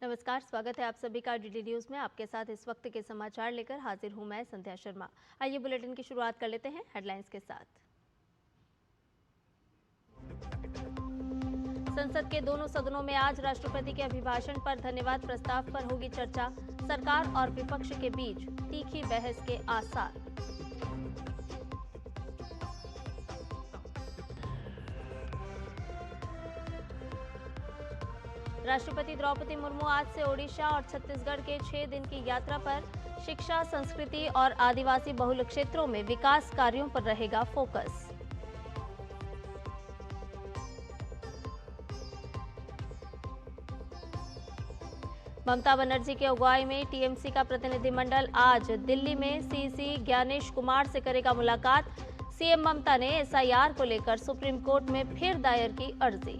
नमस्कार, स्वागत है आप सभी का डीडी न्यूज में। आपके साथ इस वक्त के समाचार लेकर हाजिर हूं मैं संध्या शर्मा। आइए बुलेटिन की शुरुआत कर लेते हैं हेडलाइंस के साथ। संसद के दोनों सदनों में आज राष्ट्रपति के अभिभाषण पर धन्यवाद प्रस्ताव पर होगी चर्चा। सरकार और विपक्ष के बीच तीखी बहस के आसार। राष्ट्रपति द्रौपदी मुर्मू आज से ओडिशा और छत्तीसगढ़ के 6 दिन की यात्रा पर। शिक्षा, संस्कृति और आदिवासी बहुल क्षेत्रों में विकास कार्यों पर रहेगा फोकस। ममता बनर्जी की अगुवाई में टीएमसी का प्रतिनिधिमंडल आज दिल्ली में सीसी ज्ञानेश कुमार से करेगा मुलाकात। सीएम ममता ने एसआईआर को लेकर सुप्रीम कोर्ट में फिर दायर की अर्जी।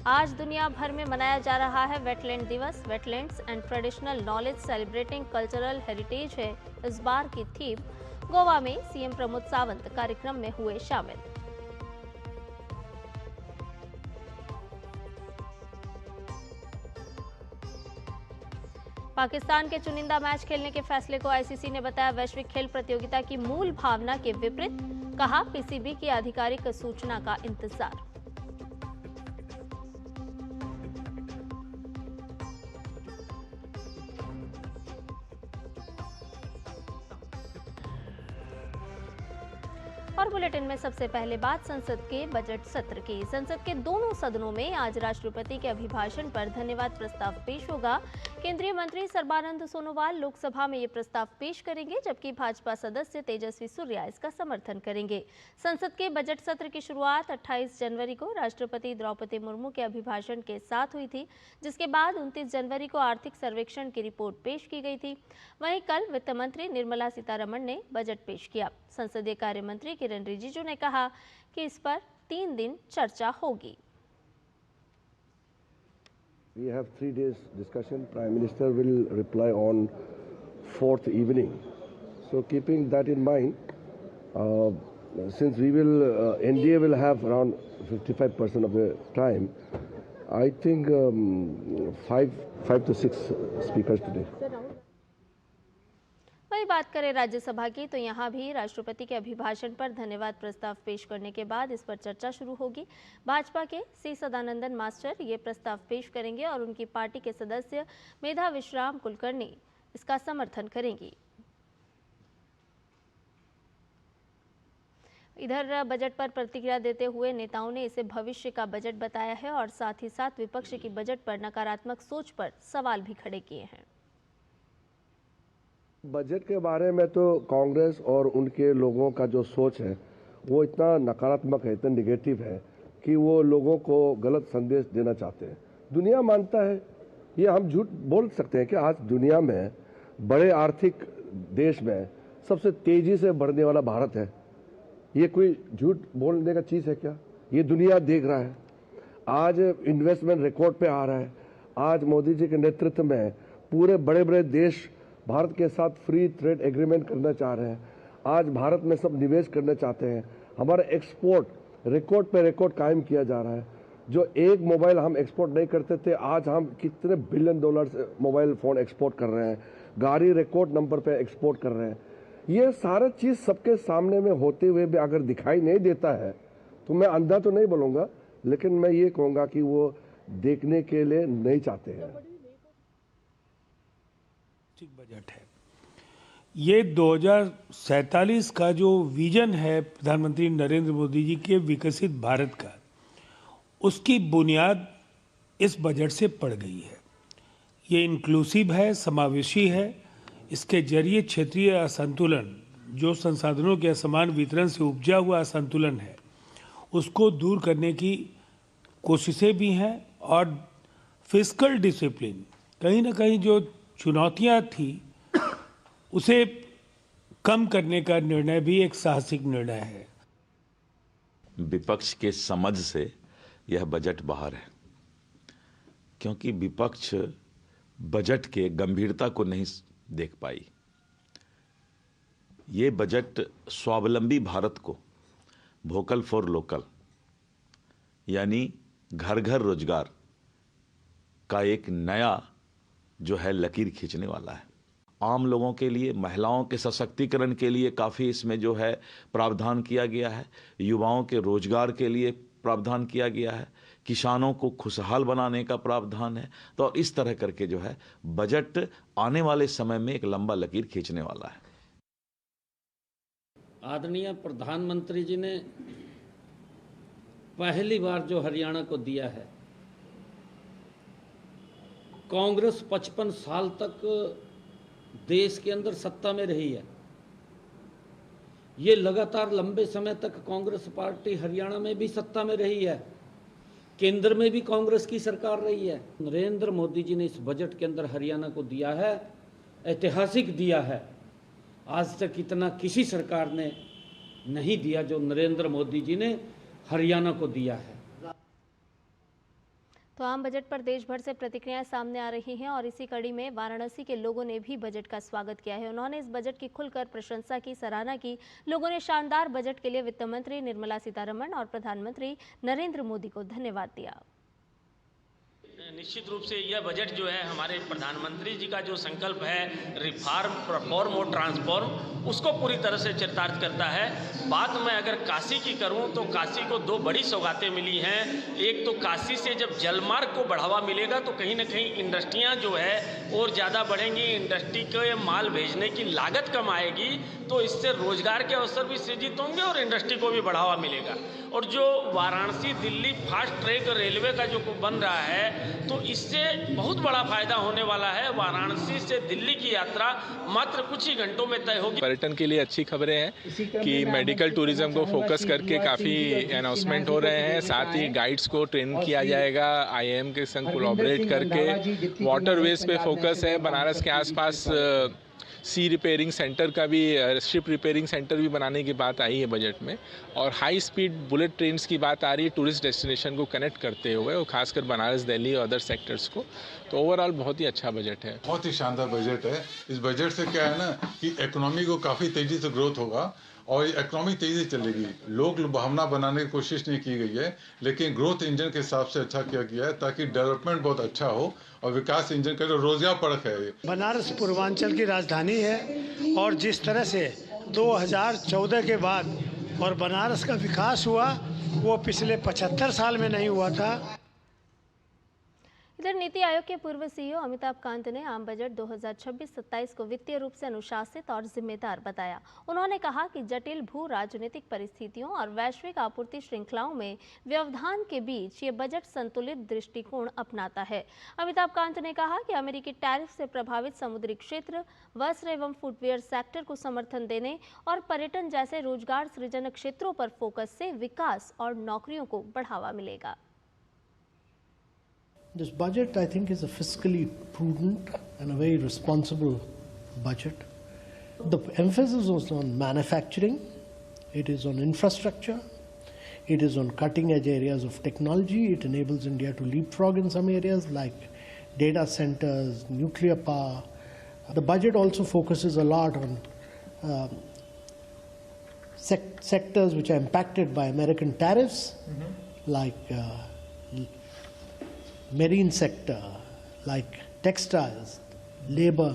आज दुनिया भर में मनाया जा रहा है वेटलैंड दिवस। Wetlands and traditional knowledge celebrating cultural heritage है इस बार की थीम। गोवा में सीएम प्रमोद सावंत कार्यक्रम में हुए शामिल। पाकिस्तान के चुनिंदा मैच खेलने के फैसले को आईसीसी ने बताया वैश्विक खेल प्रतियोगिता की मूल भावना के विपरीत। कहा पीसीबी की आधिकारिक सूचना का इंतजार। और बुलेटिन में सबसे पहले बात संसद के बजट सत्र की। संसद के दोनों सदनों में आज राष्ट्रपति के अभिभाषण पर धन्यवाद प्रस्ताव पेश होगा। केंद्रीय मंत्री सर्बानंद सोनोवाल लोकसभा में ये प्रस्ताव पेश करेंगे, जबकि भाजपा सदस्य तेजस्वी सूर्या इसका समर्थन करेंगे। संसद के बजट सत्र की शुरुआत 28 जनवरी को राष्ट्रपति द्रौपदी मुर्मू के अभिभाषण के साथ हुई थी, जिसके बाद 29 जनवरी को आर्थिक सर्वेक्षण की रिपोर्ट पेश की गई थी। वहीं कल वित्त मंत्री निर्मला सीतारमण ने बजट पेश किया। संसदीय कार्य मंत्री किरण रिजिजू ने कहा कि इस पर 3 दिन चर्चा होगी। We have 3 days discussion. Prime Minister will reply on 4th evening. So keeping that in mind, since we will NDA will have around 55% of the time, I think 5 to 6 speakers today. वही बात करें राज्यसभा की, तो यहाँ भी राष्ट्रपति के अभिभाषण पर धन्यवाद प्रस्ताव पेश करने के बाद इस पर चर्चा शुरू होगी। भाजपा के सी सदानंदन मास्टर ये प्रस्ताव पेश करेंगे और उनकी पार्टी के सदस्य मेधा विश्राम कुलकर्णी इसका समर्थन करेंगी। इधर बजट पर प्रतिक्रिया देते हुए नेताओं ने इसे भविष्य का बजट बताया है और साथ ही साथ विपक्ष की बजट पर नकारात्मक सोच पर सवाल भी खड़े किए हैं। बजट के बारे में तो कांग्रेस और उनके लोगों का जो सोच है वो इतना नकारात्मक है, इतना निगेटिव है कि वो लोगों को गलत संदेश देना चाहते हैं। दुनिया मानता है, ये हम झूठ बोल सकते हैं कि आज दुनिया में बड़े आर्थिक देश में सबसे तेजी से बढ़ने वाला भारत है। ये कोई झूठ बोलने का चीज़ है क्या? ये दुनिया देख रहा है। आज इन्वेस्टमेंट रिकॉर्ड पे आ रहा है। आज मोदी जी के नेतृत्व में पूरे बड़े बड़े देश भारत के साथ फ्री ट्रेड एग्रीमेंट करना चाह रहे हैं। आज भारत में सब निवेश करना चाहते हैं। हमारा एक्सपोर्ट रिकॉर्ड पे रिकॉर्ड कायम किया जा रहा है। जो एक मोबाइल हम एक्सपोर्ट नहीं करते थे, आज हम कितने बिलियन डॉलर से मोबाइल फ़ोन एक्सपोर्ट कर रहे हैं। गाड़ी रिकॉर्ड नंबर पे एक्सपोर्ट कर रहे हैं। ये सारा चीज़ सबके सामने में होते हुए भी अगर दिखाई नहीं देता है तो मैं अंधा तो नहीं बोलूँगा, लेकिन मैं ये कहूँगा कि वो देखने के लिए नहीं चाहते हैं। बजट है ये 2047 का जो विजन है प्रधानमंत्री नरेंद्र मोदी जी के विकसित भारत का, उसकी बुनियाद इस बजट से पड़ गई है। ये इंक्लूसिव है, समावेशी है। इसके जरिए क्षेत्रीय असंतुलन, जो संसाधनों के असमान वितरण से उपजा हुआ असंतुलन है, उसको दूर करने की कोशिशें भी हैं और फिस्कल डिसिप्लिन, कहीं ना कहीं जो चुनौतियां थी उसे कम करने का निर्णय भी एक साहसिक निर्णय है। विपक्ष के समझ से यह बजट बाहर है, क्योंकि विपक्ष बजट के गंभीरता को नहीं देख पाई। ये बजट स्वावलंबी भारत को, वोकल फॉर लोकल यानी घर घर रोजगार का एक नया जो है लकीर खींचने वाला है। आम लोगों के लिए, महिलाओं के सशक्तिकरण के लिए काफ़ी इसमें जो है प्रावधान किया गया है, युवाओं के रोजगार के लिए प्रावधान किया गया है, किसानों को खुशहाल बनाने का प्रावधान है। तो इस तरह करके जो है बजट आने वाले समय में एक लंबा लकीर खींचने वाला है। आदरणीय प्रधानमंत्री जी ने पहली बार जो हरियाणा को दिया है, कांग्रेस 55 साल तक देश के अंदर सत्ता में रही है। ये लगातार लंबे समय तक कांग्रेस पार्टी हरियाणा में भी सत्ता में रही है, केंद्र में भी कांग्रेस की सरकार रही है। नरेंद्र मोदी जी ने इस बजट के अंदर हरियाणा को दिया है, ऐतिहासिक दिया है। आज तक इतना किसी सरकार ने नहीं दिया जो नरेंद्र मोदी जी ने हरियाणा को दिया है। तो आम बजट पर देश भर से प्रतिक्रियाएं सामने आ रही हैं और इसी कड़ी में वाराणसी के लोगों ने भी बजट का स्वागत किया है। उन्होंने इस बजट की खुलकर प्रशंसा की, सराहना की। लोगों ने शानदार बजट के लिए वित्त मंत्री निर्मला सीतारमण और प्रधानमंत्री नरेंद्र मोदी को धन्यवाद दिया। निश्चित रूप से यह बजट जो है हमारे प्रधानमंत्री जी का जो संकल्प है रिफॉर्म, परफॉर्म और ट्रांसफॉर्म, उसको पूरी तरह से चरितार्थ करता है। बात मैं अगर काशी की करूं तो काशी को दो बड़ी सौगातें मिली हैं। एक तो काशी से जब जलमार्ग को बढ़ावा मिलेगा तो कहीं ना कहीं इंडस्ट्रियां जो है और ज़्यादा बढ़ेंगी, इंडस्ट्री के माल भेजने की लागत कम आएगी, तो इससे रोजगार के अवसर भी सृजित होंगे और इंडस्ट्री को भी बढ़ावा मिलेगा। और जो Varanasi Delhi fast track railway का जो बन रहा है तो इससे बहुत बड़ा फायदा होने वाला है। वाराणसी से दिल्ली की यात्रा मात्र कुछ ही घंटों में तय होगी। पर्यटन के लिए अच्छी खबरें हैं कि मेडिकल टूरिज्म को फोकस करके काफ़ी अनाउंसमेंट हो रहे हैं। साथ ही गाइड्स को ट्रेन किया जाएगा IIM के संग कोलैबोरेट करके। वाटरवेज पे फोकस है। बनारस के आसपास सी रिपेयरिंग सेंटर का भी, शिप रिपेयरिंग सेंटर भी बनाने की बात आई है बजट में। और हाई स्पीड बुलेट ट्रेन्स की बात आ रही है टूरिस्ट डेस्टिनेशन को कनेक्ट करते हुए, और खासकर बनारस, दिल्ली और अदर सेक्टर्स को। तो ओवरऑल बहुत ही अच्छा बजट है। बहुत ही शानदार बजट है। इस बजट से क्या है ना कि इकोनॉमी को काफ़ी तेज़ी से ग्रोथ होगा और इकोनॉमी तेज़ी से चलेगी। लोग भावना बनाने की कोशिश नहीं की गई है, लेकिन ग्रोथ इंजन के हिसाब से अच्छा किया गया है ताकि डेवलपमेंट बहुत अच्छा हो और विकास इंजन का जो रोजगार परख है। बनारस पूर्वांचल की राजधानी है और जिस तरह से 2014 के बाद और बनारस का विकास हुआ वो पिछले 75 साल में नहीं हुआ था। इधर नीति आयोग के पूर्व CEO अमिताभ कांत ने आम बजट 2026-27 को वित्तीय रूप से अनुशासित और जिम्मेदार बताया। उन्होंने कहा कि जटिल भू राजनीतिक परिस्थितियों और वैश्विक आपूर्ति श्रृंखलाओं में व्यवधान के बीच ये बजट संतुलित दृष्टिकोण अपनाता है। अमिताभ कांत ने कहा कि अमेरिकी टैरिफ से प्रभावित समुद्री क्षेत्र, वस्त्र एवं फुटवेयर सेक्टर को समर्थन देने और पर्यटन जैसे रोजगार सृजन क्षेत्रों पर फोकस से विकास और नौकरियों को बढ़ावा मिलेगा। This budget, I think, is a fiscally prudent and a very responsible budget. The emphasis is on manufacturing, it is on infrastructure, it is on cutting-edge areas of technology. It enables India to leapfrog in some areas like data centers, nuclear power. The budget also focuses a lot on sectors which are impacted by American tariffs, like marine sector, like textiles, labor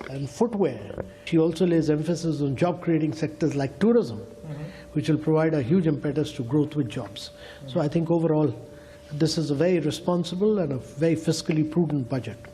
and footwear. She also lays emphasis on job creating sectors like tourism, which will provide a huge impetus to growth with jobs. So I think overall this is a very responsible and a very fiscally prudent budget.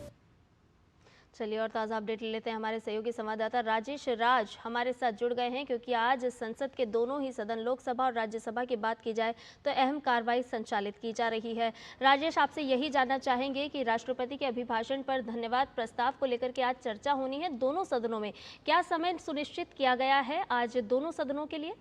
चलिए और ताज़ा update ले लेते हैं। हमारे सहयोगी संवाददाता राजेश राज हमारे साथ जुड़ गए हैं क्योंकि आज संसद के दोनों ही सदन, लोकसभा और राज्यसभा की बात की जाए तो अहम कार्रवाई संचालित की जा रही है। राजेश, आपसे यही जानना चाहेंगे कि राष्ट्रपति के अभिभाषण पर धन्यवाद प्रस्ताव को लेकर के आज चर्चा होनी है दोनों सदनों में। क्या समय सुनिश्चित किया गया है आज दोनों सदनों के लिए?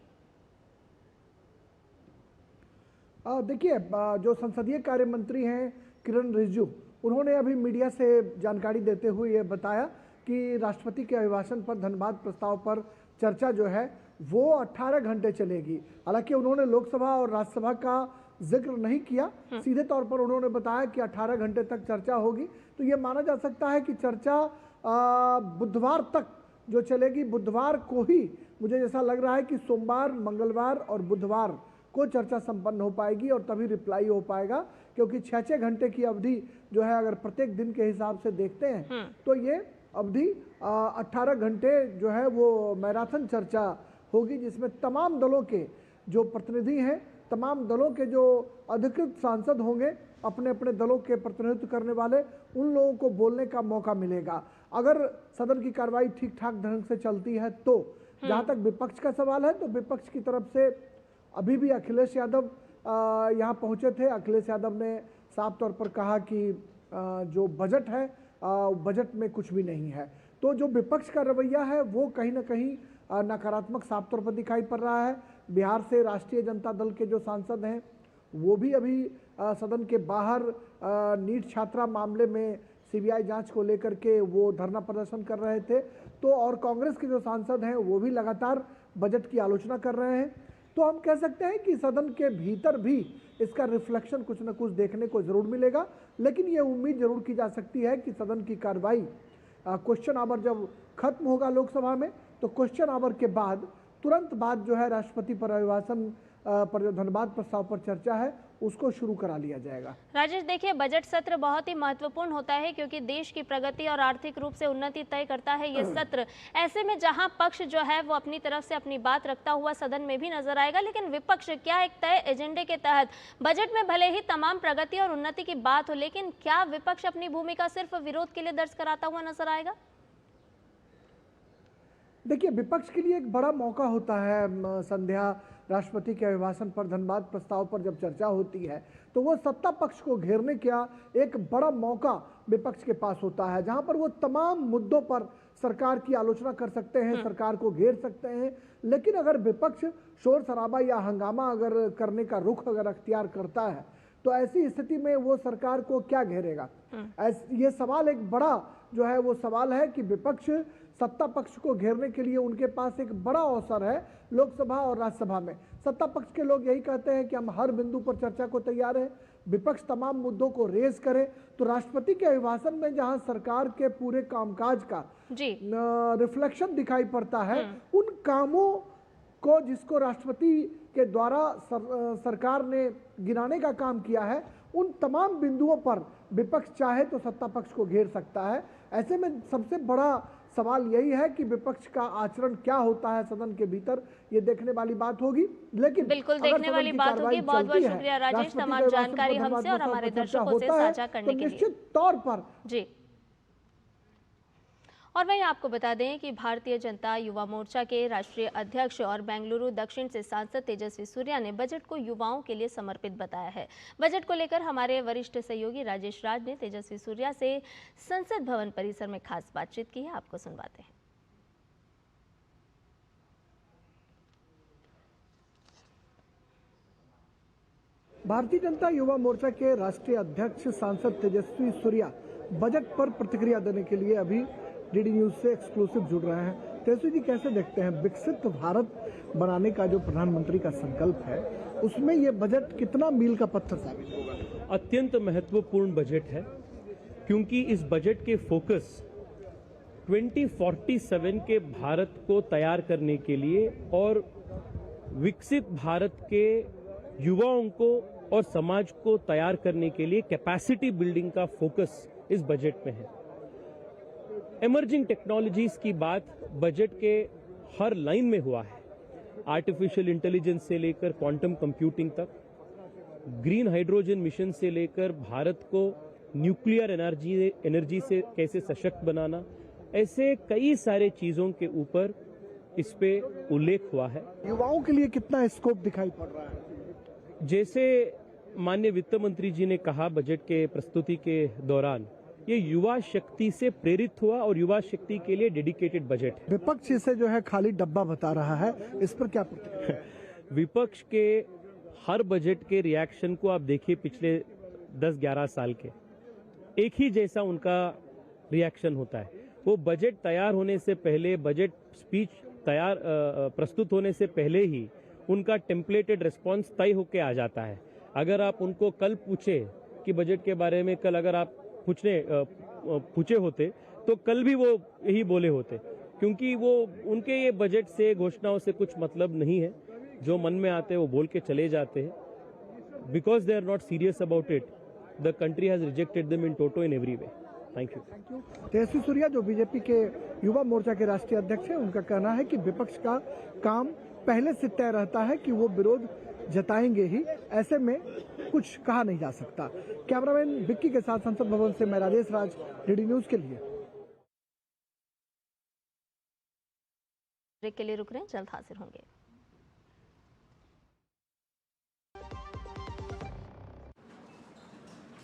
देखिए, जो संसदीय कार्य मंत्री हैं किरण रिजिजू, उन्होंने अभी मीडिया से जानकारी देते हुए ये बताया कि राष्ट्रपति के अभिभाषण पर धन्यवाद प्रस्ताव पर चर्चा जो है वो 18 घंटे चलेगी। हालांकि उन्होंने लोकसभा और राज्यसभा का जिक्र नहीं किया। सीधे तौर पर उन्होंने बताया कि 18 घंटे तक चर्चा होगी। तो ये माना जा सकता है कि चर्चा बुधवार तक जो चलेगी। बुधवार को ही मुझे जैसा लग रहा है कि सोमवार, मंगलवार और बुधवार को चर्चा संपन्न हो पाएगी और तभी रिप्लाई हो पाएगा, क्योंकि 6-6 घंटे की अवधि जो है अगर प्रत्येक दिन के हिसाब से देखते हैं तो ये अवधि 18 घंटे जो है वो मैराथन चर्चा होगी, जिसमें तमाम दलों के जो प्रतिनिधि हैं, तमाम दलों के जो अधिकृत सांसद होंगे, अपने अपने दलों के प्रतिनिधित्व करने वाले, उन लोगों को बोलने का मौका मिलेगा। अगर सदन की कार्रवाई ठीक ठाक ढंग से चलती है तो जहां तक विपक्ष का सवाल है, तो विपक्ष की तरफ से अभी भी अखिलेश यादव यहाँ पहुंचे थे। अखिलेश यादव ने साफ तौर पर कहा कि जो बजट है बजट में कुछ भी नहीं है। तो जो विपक्ष का रवैया है वो कहीं ना कहीं नकारात्मक साफ तौर पर दिखाई पड़ रहा है। बिहार से राष्ट्रीय जनता दल के जो सांसद हैं वो भी अभी सदन के बाहर नीट छात्रा मामले में सीबीआई जांच को लेकर के वो धरना प्रदर्शन कर रहे थे। तो और कांग्रेस के जो सांसद हैं वो भी लगातार बजट की आलोचना कर रहे हैं। तो हम कह सकते हैं कि सदन के भीतर भी इसका रिफ्लेक्शन कुछ न कुछ देखने को जरूर मिलेगा, लेकिन ये उम्मीद जरूर की जा सकती है कि सदन की कार्रवाई क्वेश्चन आवर जब खत्म होगा लोकसभा में, तो क्वेश्चन आवर के बाद तुरंत बाद जो है राष्ट्रपति पर अभिभाषण पर जो धन्यवाद प्रस्ताव पर चर्चा है उसको शुरू करा लिया जाएगा। राजेश, देखिए बजट सत्र बहुत ही महत्वपूर्ण होता है क्योंकि देश की प्रगति और आर्थिक रूप से उन्नति तय करता है ये सत्र। ऐसे में जहां पक्ष जो है वो अपनी तरफ से अपनी बात रखता हुआ सदन में भी नजर आएगा, लेकिन विपक्ष क्या एक तय एजेंडे के तहत बजट में भले ही तमाम प्रगति और उन्नति की बात हो, लेकिन क्या विपक्ष अपनी भूमिका सिर्फ विरोध के लिए दर्ज कराता हुआ नजर आएगा? देखिए, विपक्ष के लिए एक बड़ा मौका होता है संध्या, राष्ट्रपति के अभिभाषण पर धन्यवाद प्रस्ताव पर जब चर्चा होती है तो वो सत्ता पक्ष को घेरने का एक बड़ा मौका विपक्ष के पास होता है, जहां पर वो तमाम मुद्दों पर सरकार की आलोचना कर सकते हैं, सरकार को घेर सकते हैं। लेकिन अगर विपक्ष शोर शराबा या हंगामा अगर करने का रुख अगर अख्तियार करता है तो ऐसी स्थिति में वो सरकार को क्या घेरेगा? ये सवाल एक बड़ा जो है वो सवाल है कि विपक्ष सत्ता पक्ष को घेरने के लिए उनके पास एक बड़ा अवसर है लोकसभा और राज्यसभा में। सत्ता पक्ष के लोग यही कहते हैं कि हम हर बिंदु पर चर्चा को तैयार हैं, विपक्ष तमाम मुद्दों को रेज करे। तो राष्ट्रपति के अभिभाषण में जहां सरकार के पूरे कामकाज का रिफ्लेक्शन दिखाई पड़ता है, उन कामों को जिसको राष्ट्रपति के द्वारा सरकार ने गिनाने का काम किया है, उन तमाम बिंदुओं पर विपक्ष चाहे तो सत्ता पक्ष को घेर सकता है। ऐसे में सबसे बड़ा सवाल यही है कि विपक्ष का आचरण क्या होता है सदन के भीतर, ये देखने वाली बात होगी। लेकिन बिल्कुल देखने वाली बात होगी। बहुत बहुत शुक्रिया राजेश, तमाम जानकारी हमसे और हमारे दर्शकों से साझा करने के लिए। निश्चित तौर पर जी। और वहीं आपको बता दें कि भारतीय जनता युवा मोर्चा के राष्ट्रीय अध्यक्ष और बेंगलुरु दक्षिण से सांसद तेजस्वी सूर्या ने बजट को युवाओं के लिए समर्पित बताया है। बजट को लेकर हमारे वरिष्ठ सहयोगी राजेश राज ने तेजस्वी सूर्या से संसद भवन परिसर में खास बातचीत की है, आपको सुनवाते हैं। भारतीय जनता युवा मोर्चा के राष्ट्रीय अध्यक्ष सांसद तेजस्वी सूर्या बजट पर प्रतिक्रिया देने के लिए अभी डीडी न्यूज से एक्सक्लूसिव जुड़ रहे हैं। तेजस्वी जी, कैसे देखते हैं विकसित भारत बनाने का जो प्रधानमंत्री का संकल्प है, उसमें ये बजट कितना मील का पत्थर साबित होगा? अत्यंत महत्वपूर्ण बजट है क्योंकि इस बजट के फोकस 2047 के भारत को तैयार करने के लिए और विकसित भारत के युवाओं को और समाज को तैयार करने के लिए कैपेसिटी बिल्डिंग का फोकस इस बजट में है। इमर्जिंग टेक्नोलॉजीज की बात बजट के हर लाइन में हुआ है, आर्टिफिशियल इंटेलिजेंस से लेकर क्वांटम कंप्यूटिंग तक, ग्रीन हाइड्रोजन मिशन से लेकर भारत को न्यूक्लियर एनर्जी से कैसे सशक्त बनाना, ऐसे कई सारे चीजों के ऊपर इस पे उल्लेख हुआ है। युवाओं के लिए कितना स्कोप दिखाई पड़ रहा है? जैसे माननीय वित्त मंत्री जी ने कहा बजट के प्रस्तुति के दौरान, ये युवा शक्ति से प्रेरित हुआ और युवा शक्ति के लिए डेडिकेटेड बजट है। विपक्ष इसे जो है खाली डब्बा बता रहा है, इस पर क्या प्रतिक्रिया? विपक्ष के हर बजट के रिएक्शन को आप देखिए, पिछले 10-11 साल के एक ही जैसा उनका रिएक्शन होता है। वो बजट तैयार होने से पहले, बजट स्पीच प्रस्तुत होने से पहले ही उनका टेम्पलेटेड रिस्पॉन्स तय होके आ जाता है। अगर आप उनको कल पूछे कि बजट के बारे में, कल अगर आप पूछे होते तो कल भी वो यही बोले होते, क्योंकि वो उनके ये बजट से, घोषणाओं से कुछ मतलब नहीं है। जो मन में आते हैं वो बोल के चले जाते हैं। Because they are not serious about it, the country has rejected them in toto in every way. Thank you. Tejasvi Surya जो बीजेपी के युवा मोर्चा के राष्ट्रीय अध्यक्ष हैं, उनका कहना है कि विपक्ष का काम पहले से तय रहता है कि वो विरोध जताएंगे ही, ऐसे में कुछ कहा नहीं जा सकता। कैमरामैन विक्की के साथ संसद भवन से मैं राजेश राज, डीडी न्यूज के लिए। ब्रेक के लिए रुक रहे हैं, जल्द हाजिर होंगे।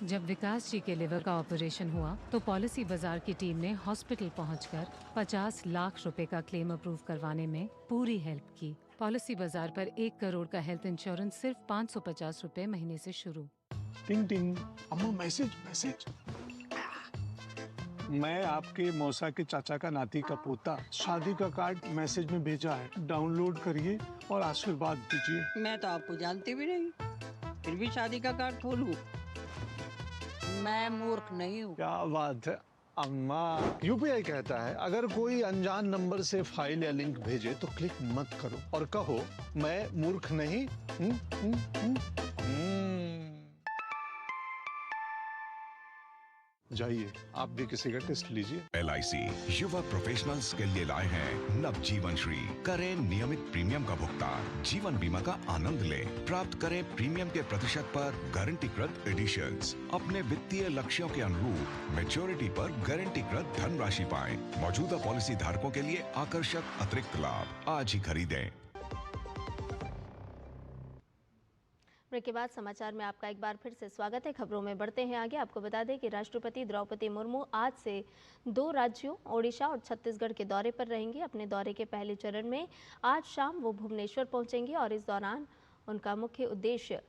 जब विकास जी के लिवर का ऑपरेशन हुआ तो पॉलिसी बाजार की टीम ने हॉस्पिटल पहुंचकर 50 लाख रुपए का क्लेम अप्रूव करवाने में पूरी हेल्प की। पॉलिसी बाजार पर 1 करोड़ का हेल्थ इंश्योरेंस सिर्फ 550 रुपए महीने से शुरू। टिंग टिंग, अम्मा मैसेज। मैं आपके मौसा के चाचा का नाती का पोता, शादी का कार्ड मैसेज में भेजा है, डाउनलोड करिए और आशीर्वाद दीजिए। मैं तो आपको जानती भी नहीं, फिर भी शादी का कार्ड खोलूं? मैं मूर्ख नहीं हूँ। क्या बात है अम्मा। यूपीआई कहता है अगर कोई अनजान नंबर से फाइल या लिंक भेजे तो क्लिक मत करो और कहो मैं मूर्ख नहीं। जाइए आप भी किसी का टेस्ट लीजिए। LIC युवा प्रोफेशनल्स के लिए लाए हैं नवजीवन श्री। करें नियमित प्रीमियम का भुगतान, जीवन बीमा का आनंद लें, प्राप्त करें प्रीमियम के प्रतिशत पर गारंटीकृत एडिशंस। अपने वित्तीय लक्ष्यों के अनुरूप मैच्योरिटी पर गारंटीकृत धनराशि पाएं। मौजूदा पॉलिसी धारकों के लिए आकर्षक अतिरिक्त लाभ। आज ही खरीदें। ब्रेक के बाद समाचार में आपका एक बार फिर से स्वागत है। खबरों में बढ़ते हैं आगे। आपको बता दें कि राष्ट्रपति द्रौपदी मुर्मू आज से 2 राज्यों ओडिशा और छत्तीसगढ़ के दौरे पर रहेंगी। अपने दौरे के पहले चरण में आज शाम वो भुवनेश्वर पहुंचेंगी और इस दौरान उनका मुख्य उद्देश्य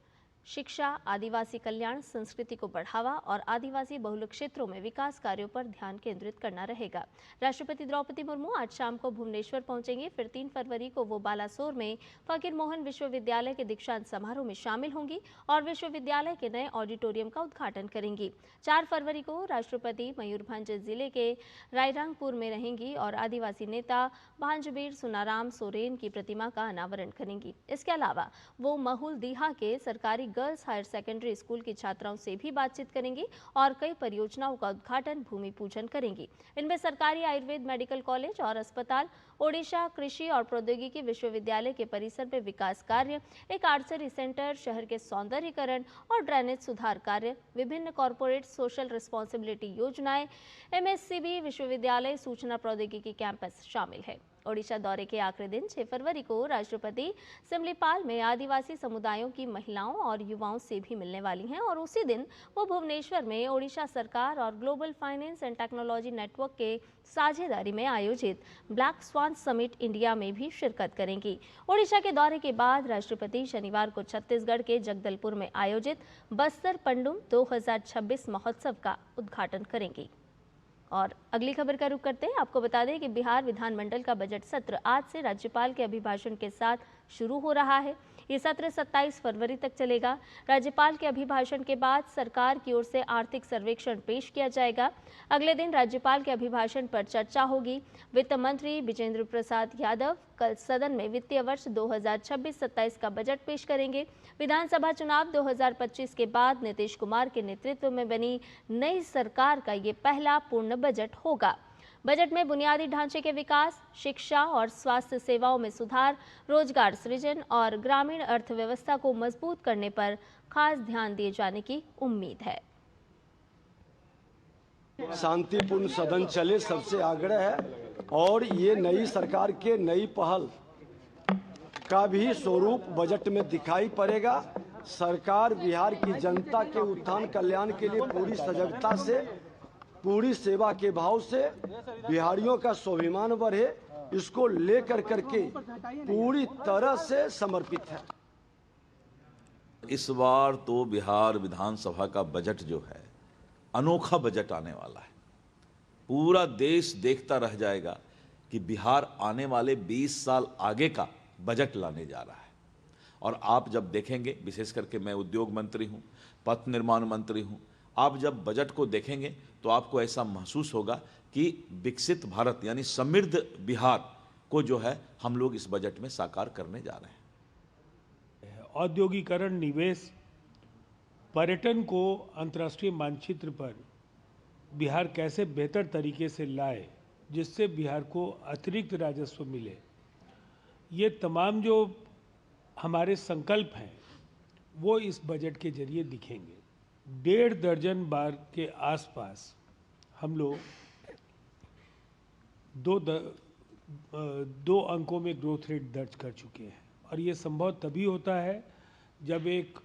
शिक्षा, आदिवासी कल्याण, संस्कृति को बढ़ावा और आदिवासी बहुल क्षेत्रों में विकास कार्यों पर ध्यान केंद्रित करना रहेगा। राष्ट्रपति द्रौपदी मुर्मू आज शाम को भुवनेश्वर पहुंचेंगे। फिर 3 फरवरी को वो बालासोर में फकीर मोहन विश्वविद्यालय के दीक्षांत समारोह में शामिल होंगी और विश्वविद्यालय के नए ऑडिटोरियम का उद्घाटन करेंगी। 4 फरवरी को राष्ट्रपति मयूरभंज जिले के रायरंगपुर में रहेंगी और आदिवासी नेता भांजबीर सुनाराम सोरेन की प्रतिमा का अनावरण करेंगी। इसके अलावा वो महुल दीहा के सरकारी गर्ल्स हायर सेकेंडरी स्कूल की छात्राओं से भी बातचीत करेंगी और कई परियोजनाओं का उद्घाटन, भूमि पूजन करेंगी। इनमें सरकारी आयुर्वेद मेडिकल कॉलेज और अस्पताल, ओडिशा कृषि और प्रौद्योगिकी विश्वविद्यालय के परिसर में विकास कार्य, एक आर्चरी सेंटर, शहर के सौंदर्यीकरण और ड्रेनेज सुधार कार्य, विभिन्न कॉर्पोरेट सोशल रिस्पॉन्सिबिलिटी योजनाएं, MSCB विश्वविद्यालय सूचना प्रौद्योगिकी कैंपस शामिल है। ओडिशा दौरे के आखिरी दिन 6 फरवरी को राष्ट्रपति सिमलीपाल में आदिवासी समुदायों की महिलाओं और युवाओं से भी मिलने वाली हैं और उसी दिन वो भुवनेश्वर में ओडिशा सरकार और global finance and technology network के साझेदारी में आयोजित ब्लैक स्वान समिट इंडिया में भी शिरकत करेंगी। ओडिशा के दौरे के बाद राष्ट्रपति शनिवार को छत्तीसगढ़ के जगदलपुर में आयोजित बस्तर पंडुम 2026 महोत्सव का उद्घाटन करेंगी। और अगली खबर का रुख करते हैं। आपको बता दें कि बिहार विधानमंडल का बजट सत्र आज से राज्यपाल के अभिभाषण के साथ शुरू हो रहा है। ये सत्र 27 फरवरी तक चलेगा। राज्यपाल के अभिभाषण के बाद सरकार की ओर से आर्थिक सर्वेक्षण पेश किया जाएगा। अगले दिन राज्यपाल के अभिभाषण पर चर्चा होगी। वित्त मंत्री विजेंद्र प्रसाद यादव कल सदन में वित्तीय वर्ष 2026-27 का बजट पेश करेंगे। विधानसभा चुनाव 2025 के बाद नीतीश कुमार के नेतृत्व में बनी नई सरकार का ये पहला पूर्ण बजट होगा। बजट में बुनियादी ढांचे के विकास, शिक्षा और स्वास्थ्य सेवाओं में सुधार, रोजगार सृजन और ग्रामीण अर्थव्यवस्था को मजबूत करने पर खास ध्यान दिए जाने की उम्मीद है। शांतिपूर्ण सदन चले, सबसे आग्रह है और ये नई सरकार के नई पहल का भी स्वरूप बजट में दिखाई पड़ेगा। सरकार बिहार की जनता के उत्थान कल्याण के लिए पूरी सजगता से, पूरी सेवा के भाव से बिहारियों का स्वाभिमान बढ़े, इसको लेकर करके पूरी तरह से समर्पित है। इस बार तो बिहार विधानसभा का बजट जो है अनोखा बजट आने वाला है। पूरा देश देखता रह जाएगा कि बिहार आने वाले 20 साल आगे का बजट लाने जा रहा है और आप जब देखेंगे, विशेष करके मैं उद्योग मंत्री हूँ, पथ निर्माण मंत्री हूँ, आप जब बजट को देखेंगे तो आपको ऐसा महसूस होगा कि विकसित भारत यानी समृद्ध बिहार को जो है हम लोग इस बजट में साकार करने जा रहे हैं। औद्योगिकरण, निवेश, पर्यटन को अंतर्राष्ट्रीय मानचित्र पर बिहार कैसे बेहतर तरीके से लाए जिससे बिहार को अतिरिक्त राजस्व मिले, ये तमाम जो हमारे संकल्प हैं वो इस बजट के जरिए दिखेंगे। 1.5 दर्जन बार के आसपास हम लोग दो अंकों में ग्रोथ रेट दर्ज कर चुके हैं और ये संभव तभी होता है जब एक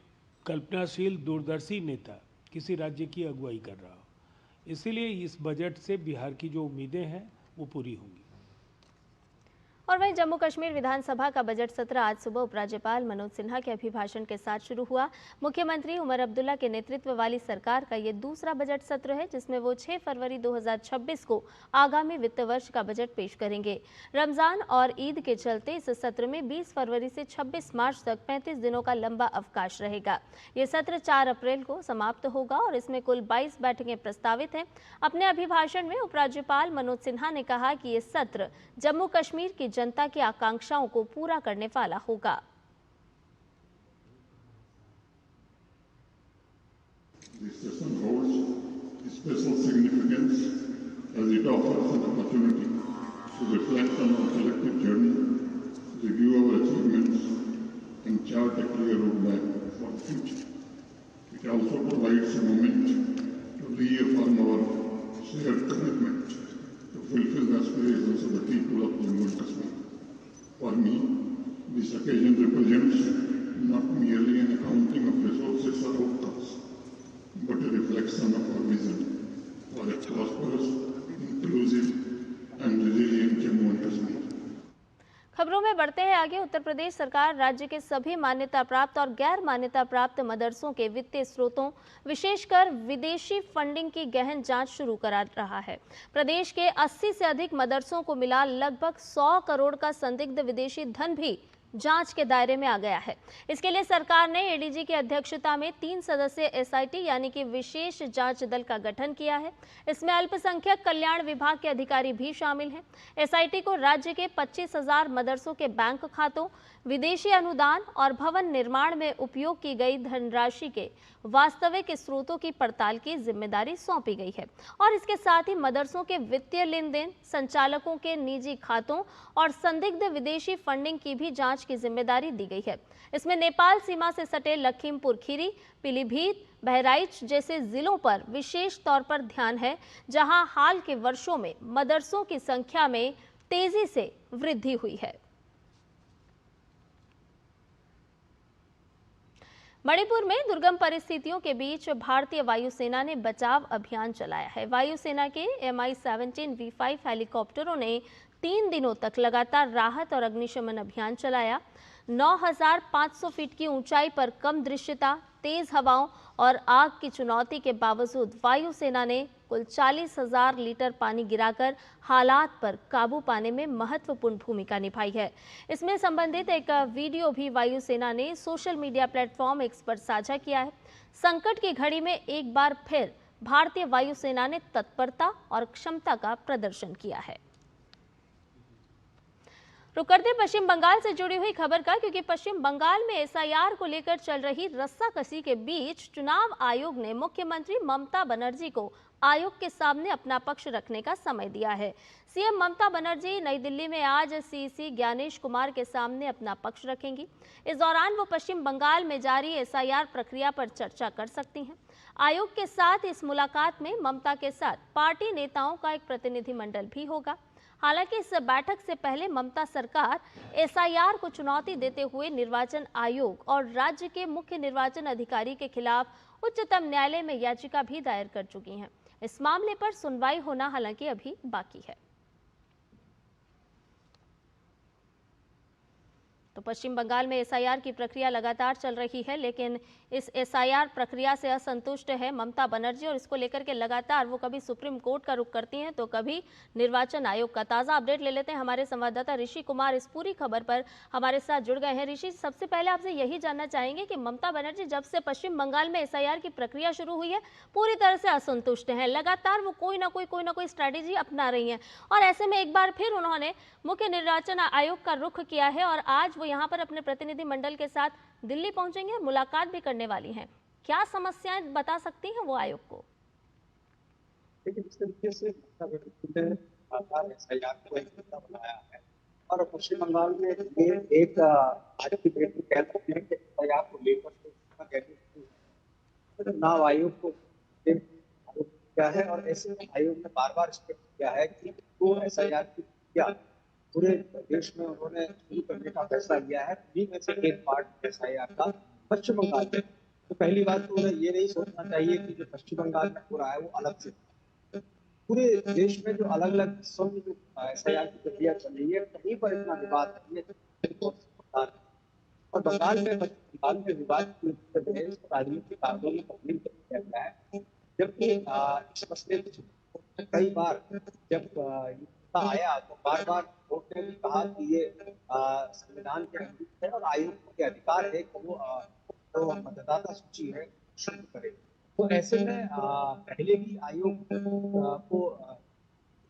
कल्पनाशील दूरदर्शी नेता किसी राज्य की अगुवाई कर रहा हो। इसीलिए इस बजट से बिहार की जो उम्मीदें हैं वो पूरी होंगी। और वहीं जम्मू कश्मीर विधानसभा का बजट सत्र आज सुबह उपराज्यपाल मनोज सिन्हा के अभिभाषण के साथ शुरू हुआ। मुख्यमंत्री उमर अब्दुल्ला के नेतृत्व वाली सरकार का ये दूसरा बजट सत्र है जिसमें वो 6 फरवरी 2026 को आगामी वित्त वर्ष का बजट पेश करेंगे। रमजान और ईद के चलते इस सत्र में 20 फरवरी से 26 मार्च तक 35 दिनों का लंबा अवकाश रहेगा। ये सत्र 4 अप्रैल को समाप्त होगा और इसमें कुल 22 बैठकें प्रस्तावित हैं। अपने अभिभाषण में उपराज्यपाल मनोज सिन्हा ने कहा कि ये सत्र जम्मू कश्मीर की जनता की आकांक्षाओं को पूरा करने वाला होगा। This session holds special significance as it offers an opportunity to reflect on our collective journey, review our achievements, and chart a clear roadmap for the future. It also provides a moment to reaffirm our shared commitment to fulfill the aspirations of the people of Jammu and Kashmir. For me, this occasion represents not merely an accounting of resources or outcomes, but a reflection of our vision for a prosperous, inclusive, and resilient Jammu and Kashmir. खबरों में बढ़ते हैं आगे। उत्तर प्रदेश सरकार राज्य के सभी मान्यता प्राप्त और गैर मान्यता प्राप्त मदरसों के वित्तीय स्रोतों, विशेषकर विदेशी फंडिंग की गहन जांच शुरू करा रहा है। प्रदेश के 80 से अधिक मदरसों को मिला लगभग 100 करोड़ का संदिग्ध विदेशी धन भी जांच के दायरे में आ गया है। इसके लिए सरकार ने एडीजी की अध्यक्षता में 3 सदस्यीय एसआईटी यानी कि विशेष जांच दल का गठन किया है। इसमें अल्पसंख्यक कल्याण विभाग के अधिकारी भी शामिल हैं। एसआईटी को राज्य के 25,000 मदरसों के बैंक खातों, विदेशी अनुदान और भवन निर्माण में उपयोग की गई धनराशि के वास्तविक स्रोतों की पड़ताल की जिम्मेदारी सौंपी गई है और इसके साथ ही मदरसों के वित्तीय लेन देन, संचालकों के निजी खातों और संदिग्ध विदेशी फंडिंग की भी जांच की जिम्मेदारी दी गई है। इसमें नेपाल सीमा से सटे लखीमपुर खीरी, पीलीभीत, बहराइच जैसे जिलों पर विशेष तौर पर ध्यान है, जहां हाल के वर्षों में मदरसों की संख्या में तेजी से वृद्धि हुई है। मणिपुर में दुर्गम परिस्थितियों के बीच भारतीय वायुसेना ने बचाव अभियान चलाया है। वायुसेना के Mi-17 V5 हेलीकॉप्टरों ने 3 दिनों तक लगातार राहत और अग्निशमन अभियान चलाया। 9,500 फीट की ऊंचाई पर कम दृश्यता, तेज हवाओं और आग की चुनौती के बावजूद वायुसेना ने कुल 40,000 लीटर पानी गिराकर हालात पर काबू पाने में महत्वपूर्ण भूमिका निभाई है। इसमें संबंधित एक वीडियो भी वायुसेना ने सोशल मीडिया प्लेटफॉर्म एक्स पर साझा किया है। संकट की घड़ी में एक बार फिर भारतीय वायुसेना ने तत्परता और क्षमता का प्रदर्शन किया है। रुक करते पश्चिम बंगाल से जुड़ी हुई खबर का, क्योंकि पश्चिम बंगाल में एसआईआर को लेकर चल रही रस्साकसी के बीच चुनाव आयोग ने मुख्यमंत्री ममता बनर्जी को आयोग के सामने अपना पक्ष रखने का समय दिया है। सीएम ममता बनर्जी नई दिल्ली में आज सीसी ज्ञानेश कुमार के सामने अपना पक्ष रखेंगी। इस दौरान वो पश्चिम बंगाल में जारी एसआईआर प्रक्रिया पर चर्चा कर सकती हैं। आयोग के साथ इस मुलाकात में ममता के साथ पार्टी नेताओं का एक प्रतिनिधिमंडल भी होगा। हालांकि इस बैठक से पहले ममता सरकार एसआईआर को चुनौती देते हुए निर्वाचन आयोग और राज्य के मुख्य निर्वाचन अधिकारी के खिलाफ उच्चतम न्यायालय में याचिका भी दायर कर चुकी हैं। इस मामले पर सुनवाई होना हालांकि अभी बाकी है। तो पश्चिम बंगाल में एसआईआर की प्रक्रिया लगातार चल रही है, लेकिन इस एसआईआर प्रक्रिया से असंतुष्ट है ममता बनर्जी और इसको लेकर के लगातार वो कभी सुप्रीम कोर्ट का रुख करती हैं तो कभी निर्वाचन आयोग का। ताज़ा अपडेट ले लेते हैं, हमारे संवाददाता ऋषि कुमार इस पूरी खबर पर हमारे साथ जुड़ गए हैं। ऋषि, सबसे पहले आपसे यही जानना चाहेंगे कि ममता बनर्जी जब से पश्चिम बंगाल में एसआईआर की प्रक्रिया शुरू हुई है पूरी तरह से असंतुष्ट हैं, लगातार वो कोई ना कोई स्ट्रैटेजी अपना रही हैं और ऐसे में एक बार फिर उन्होंने मुख्य निर्वाचन आयोग का रुख किया है और आज वो यहाँ पर अपने प्रतिनिधि मंडल के साथ दिल्ली पहुंचेंगे, मुलाकात भी करने वाली हैं। क्या समस्याएं बता सकती हैं वो आयोग को? बनाया है और पश्चिम बंगाल में ये एक आज की डेट में कह सकते हैं कि एसआईआर को लेकर चुनाव आयोग को किया है और ऐसे में आयोग ने बार बार स्पष्ट किया है कि वो एसआईआर की प्रक्रिया पूरे देश में उन्होंने शुरू करने का फैसला लिया है। उन्हीं में से एक पार्ट एसआईआर का पश्चिम बंगाल में। तो पहली बात तो उन्हें ये नहीं सोचना चाहिए कि जो पश्चिम बंगाल में हो रहा है वो अलग से, पूरे देश में जो अलग अलग हिस्सों में जो एसआईआर की प्रक्रिया चल रही है कहीं पर इतना विवाद नहीं है और बंगाल में विवाद की राजनीतिक कारणों में तब्दील किया गया है। जबकि इस मसले कई बार जब आया तो बार बार कोर्ट ने भी कहा कि ये संविधान के अनुरूप है और आयोग के अधिकार है कि वो तो मतदाता सूची है शुरू करे। तो ऐसे में पहले भी आयोग को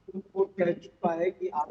कोर्ट कह चुका है कि आप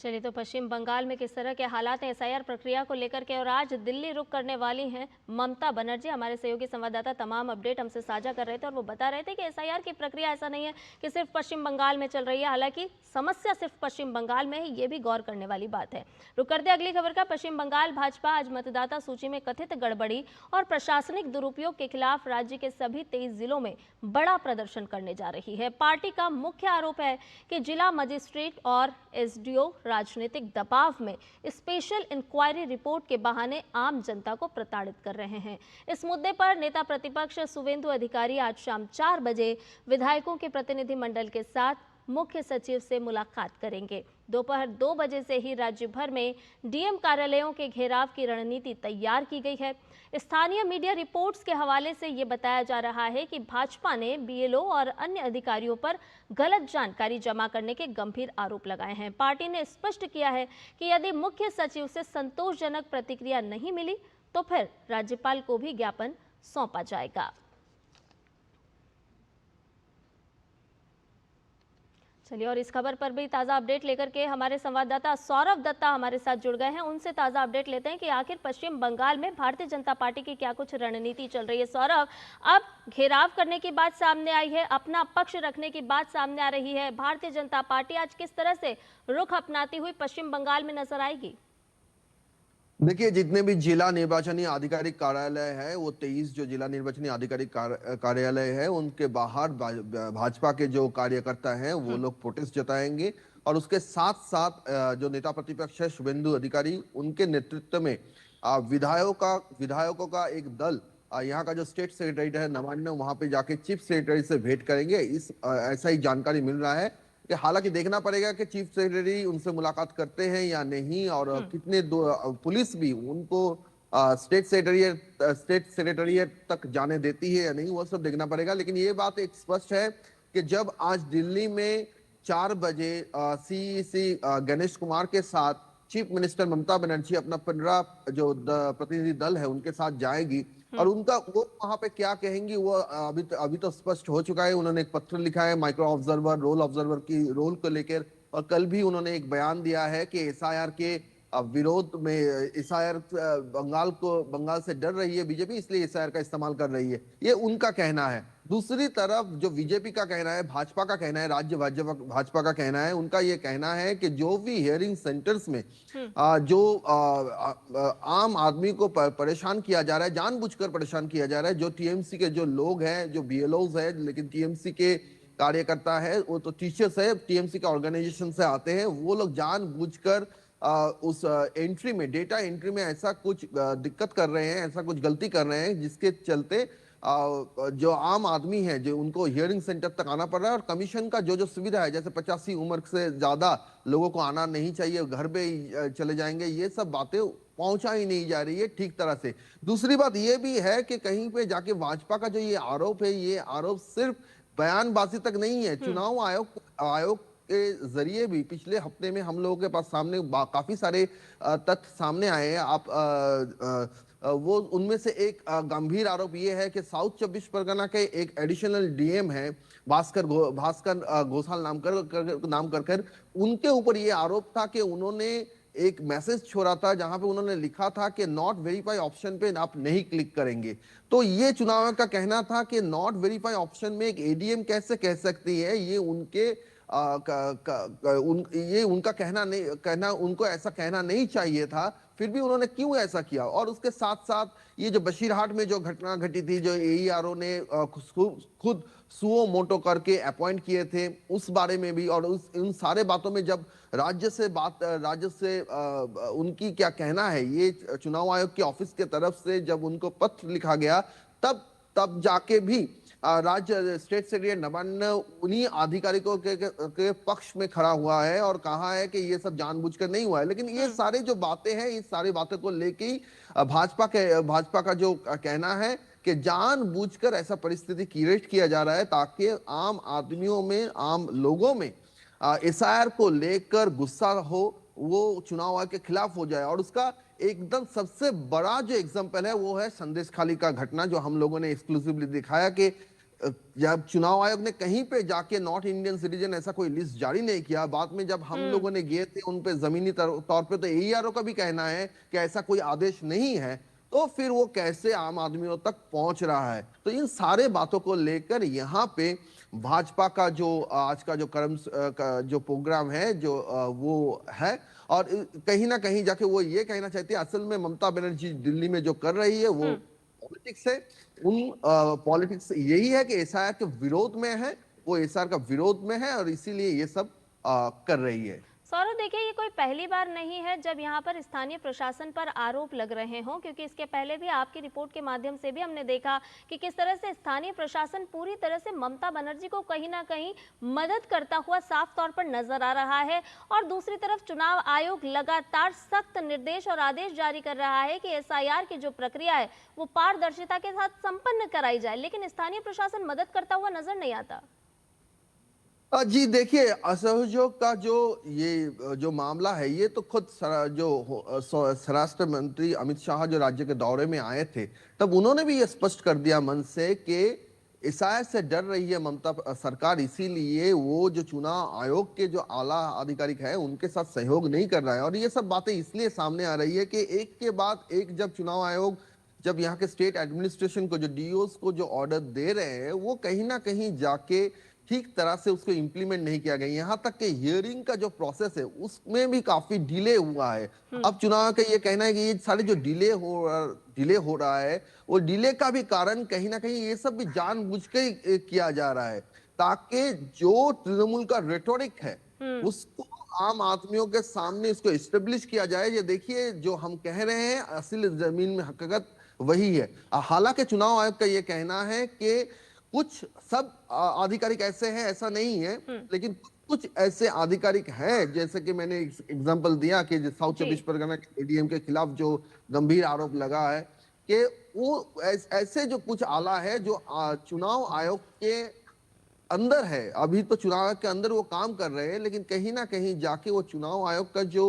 चलिए, तो पश्चिम बंगाल में किस तरह के हालात हैं एसआईआर प्रक्रिया को लेकर के और आज दिल्ली रुख करने वाली हैं ममता बनर्जी। हमारे सहयोगी संवाददाता तमाम अपडेट हमसे साझा कर रहे थे और वो बता रहे थे कि एसआईआर की प्रक्रिया ऐसा नहीं है कि सिर्फ पश्चिम बंगाल में चल रही है, हालांकि समस्या सिर्फ पश्चिम बंगाल में है, ये भी गौर करने वाली बात है। रुक करते अगली खबर का। पश्चिम बंगाल भाजपा आज मतदाता सूची में कथित गड़बड़ी और प्रशासनिक दुरुपयोग के खिलाफ राज्य के सभी 23 जिलों में बड़ा प्रदर्शन करने जा रही है। पार्टी का मुख्य आरोप है कि जिला मजिस्ट्रेट और एसडीओ राजनीतिक दबाव में स्पेशल इंक्वायरी रिपोर्ट के बहाने आम जनता को प्रताड़ित कर रहे हैं। इस मुद्दे पर नेता प्रतिपक्ष शुवेंदु अधिकारी आज शाम 4 बजे विधायकों के प्रतिनिधि मंडल के साथ मुख्य सचिव से मुलाकात करेंगे। दोपहर 2 बजे से ही राज्य भर में डीएम कार्यालयों के घेराव की रणनीति तैयार की गई है। स्थानीय मीडिया रिपोर्ट्स के हवाले से ये बताया जा रहा है कि भाजपा ने बीएलओ और अन्य अधिकारियों पर गलत जानकारी जमा करने के गंभीर आरोप लगाए हैं। पार्टी ने स्पष्ट किया है कि यदि मुख्य सचिव से संतोषजनक प्रतिक्रिया नहीं मिली तो फिर राज्यपाल को भी ज्ञापन सौंपा जाएगा। चलिए, और इस खबर पर भी ताज़ा अपडेट लेकर के हमारे संवाददाता सौरभ दत्ता हमारे साथ जुड़ गए हैं। उनसे ताज़ा अपडेट लेते हैं कि आखिर पश्चिम बंगाल में भारतीय जनता पार्टी की क्या कुछ रणनीति चल रही है। सौरभ, अब घेराव करने की बात सामने आई है, अपना पक्ष रखने की बात सामने आ रही है, भारतीय जनता पार्टी आज किस तरह से रुख अपनाती हुई पश्चिम बंगाल में नजर आएगी? देखिए, जितने भी जिला निर्वाचन आधिकारिक कार्यालय है वो 23 जो जिला निर्वाचन आधिकारिक कार्यालय है उनके बाहर भाजपा के जो कार्यकर्ता हैं वो लोग प्रोटेस्ट जताएंगे और उसके साथ साथ जो नेता प्रतिपक्ष है शुवेंदु अधिकारी उनके नेतृत्व में विधायकों का एक दल यहाँ का जो स्टेट सेक्रेटरी है नवान्न वहां पे जाके चीफ सेक्रेटरी से भेंट करेंगे। ऐसा ही जानकारी मिल रहा है कि हालांकि देखना पड़ेगा कि चीफ सेक्रेटरी उनसे मुलाकात करते हैं या नहीं और कितने पुलिस भी उनको स्टेट सेक्रेटरीएट तक जाने देती है या नहीं, वो सब देखना पड़ेगा। लेकिन ये बात एक स्पष्ट है कि जब आज दिल्ली में 4 बजे सीईसी गणेश कुमार के साथ चीफ मिनिस्टर ममता बनर्जी अपना 15 जो प्रतिनिधि दल है उनके साथ जाएगी और उनका वो वहां पे क्या कहेंगी वो अभी तो स्पष्ट हो चुका है। उन्होंने एक पत्र लिखा है माइक्रो ऑब्जर्वर रोल ऑब्जर्वर की रोल को लेकर और कल भी उन्होंने एक बयान दिया है कि एसआईआर के विरोध में एसआईआर बंगाल से डर रही है बीजेपी, इसलिए एसआईआर का इस्तेमाल कर रही है, ये उनका कहना है। दूसरी तरफ जो बीजेपी का कहना है, भाजपा का कहना है, राज्य भाजपा का कहना है, उनका ये कहना है कि जो भी हियरिंग सेंटर्स में जो आम आदमी को परेशान किया जा रहा है, जानबूझकर परेशान किया जा रहा है, जो टीएमसी के जो लोग हैं, जो बीएलओज है लेकिन टीएमसी के कार्यकर्ता है, वो तो टीचर्स है, टीएमसी के ऑर्गेनाइजेशन से आते हैं, वो लोग जानबूझकर उस एंट्री में डेटा एंट्री में ऐसा कुछ दिक्कत कर रहे हैं, ऐसा कुछ गलती कर रहे हैं जिसके चलते जो आम आदमी है जो उनको हियरिंग सेंटर तक आना पड़ रहा है, और कमीशन का जो जो सुविधा है, जैसे 85 उम्र से ज्यादा लोगों को आना नहीं चाहिए, घर पे ही चले जाएंगे, ये सब बातें पहुंचा ही नहीं जा रही है ठीक तरह से। दूसरी बात ये भी है कि कहीं पे जाके भाजपा का जो ये आरोप है, ये आरोप सिर्फ बयानबाजी तक नहीं है। चुनाव आयोग के जरिए भी पिछले हफ्ते में हम लोगों के पास सामने काफी सारे तथ्य सामने आए हैं। वो उनमें से एक गंभीर आरोप ये है कि साउथ 24 परगना के एक एडिशनल डीएम है भास्कर घोषाल नाम कर उनके ऊपर ये आरोप था कि उन्होंने एक मैसेज छोड़ा था जहां पे उन्होंने लिखा था कि नॉट वेरीफाई ऑप्शन पे आप नहीं क्लिक करेंगे। तो ये चुनाव का कहना था कि नॉट वेरीफाई ऑप्शन में एक एडीएम कैसे कह सकती है, ये उनका कहना उनको ऐसा कहना नहीं चाहिए था, फिर भी उन्होंने क्यों ऐसा किया। और उसके साथ साथ ये जो बशीरहाट में जो घटना घटी थी, जो एईआरओ ने खुद सुओ मोटो करके अपॉइंट किए थे, उस बारे में भी, और उन सारे बातों में जब राज्य से उनकी क्या कहना है, ये चुनाव आयोग के ऑफिस के तरफ से जब उनको पत्र लिखा गया, तब जाके भी राज्य स्टेट सेक्रेटरी नवान्न उन्हीं आधिकारिकों के पक्ष में खड़ा हुआ है और कहा है कि ये सब जानबूझकर नहीं हुआ है। लेकिन ये सारे जो बातें हैं, इस सारी बातों को लेके ही भाजपा का जो कहना है कि जानबूझकर ऐसा परिस्थिति क्रिएट किया जा रहा है ताकि आम आदमियों में, आम लोगों में एसआईआर को लेकर गुस्सा हो, वो चुनाव आयोग के खिलाफ हो जाए। और उसका एकदम सबसे बड़ा जो एग्जाम्पल है वो है संदेशखाली का घटना, जो हम लोगों ने एक्सक्लूसिवली दिखाया कि जब चुनाव आयोग ने कहीं पे जाके नॉट इंडियन सिटीजन ऐसा कोई लिस्ट जारी नहीं किया, बाद में जब हम लोगों ने गए थे उन पे जमीनी तौर पे, तो एईआरओ का भी कहना है कि ऐसा कोई आदेश नहीं है, तो फिर वो कैसे आम आदमियों तक पहुंच रहा है। तो इन सारे बातों को लेकर यहाँ पे भाजपा का जो आज का जो प्रोग्राम है जो वो है, और कहीं ना कहीं जाके वो ये कहना चाहती है असल में ममता बनर्जी दिल्ली में जो कर रही है वो पॉलिटिक्स है। पॉलिटिक्स यही है कि एसआईआर के विरोध में है, वो एसआईआर का विरोध में है और इसीलिए ये सब कर रही है। सौरभ, देखिए ये कोई पहली बार नहीं है जब यहाँ पर स्थानीय प्रशासन पर आरोप लग रहे हों, क्योंकि इसके पहले भी आपकी रिपोर्ट के माध्यम से भी हमने देखा कि किस तरह से स्थानीय प्रशासन पूरी तरह से ममता बनर्जी को कहीं ना कहीं मदद करता हुआ साफ तौर पर नजर आ रहा है। और दूसरी तरफ चुनाव आयोग लगातार सख्त निर्देश और आदेश जारी कर रहा है कि एसआईआर की जो प्रक्रिया है वो पारदर्शिता के साथ संपन्न कराई जाए, लेकिन स्थानीय प्रशासन मदद करता हुआ नजर नहीं आता। जी देखिए, असहयोग का जो मामला है, ये तो खुद जो स्वराष्ट्र मंत्री अमित शाह जो राज्य के दौरे में आए थे, तब उन्होंने भी ये स्पष्ट कर दिया मन से कि एसआईआर से डर रही है ममता सरकार, इसीलिए वो जो चुनाव आयोग के जो आला अधिकारी है उनके साथ सहयोग नहीं कर रहा है। और ये सब बातें इसलिए सामने आ रही है कि एक के बाद एक जब चुनाव आयोग जब यहाँ के स्टेट एडमिनिस्ट्रेशन को, जो डीओस को जो ऑर्डर दे रहे हैं, वो कहीं ना कहीं जाके ठीक तरह से उसको इम्प्लीमेंट नहीं किया गया। यहाँ तक कि हियरिंग का जो प्रोसेस है उसमें भी काफी डिले हुआ है। अब चुनाव का ये कहना है कि ये सारे जो डिले हो रहा है, वो डिले का भी कारण कहीं ना कहीं ये सब भी जानबूझ के किया जा रहा है ताकि जो तृणमूल का रेटोरिक है उसको आम आदमियों के सामने इसको एस्टेब्लिश किया जाए। ये देखिए, जो हम कह रहे हैं असल जमीन में हकीकत वही है। हालांकि चुनाव आयोग का ये कहना है कि कुछ सब आधिकारिक ऐसे हैं, ऐसा नहीं है, लेकिन कुछ ऐसे आधिकारिक हैं, जैसे कि मैंने एग्जांपल दिया कि साउथ 24 परगना के एडीएम के खिलाफ जो गंभीर आरोप लगा है कि वो ऐसे जो कुछ आला है जो चुनाव आयोग के अंदर है। अभी तो चुनाव आयोग के अंदर वो काम कर रहे हैं, लेकिन कहीं ना कहीं जाके वो चुनाव आयोग का जो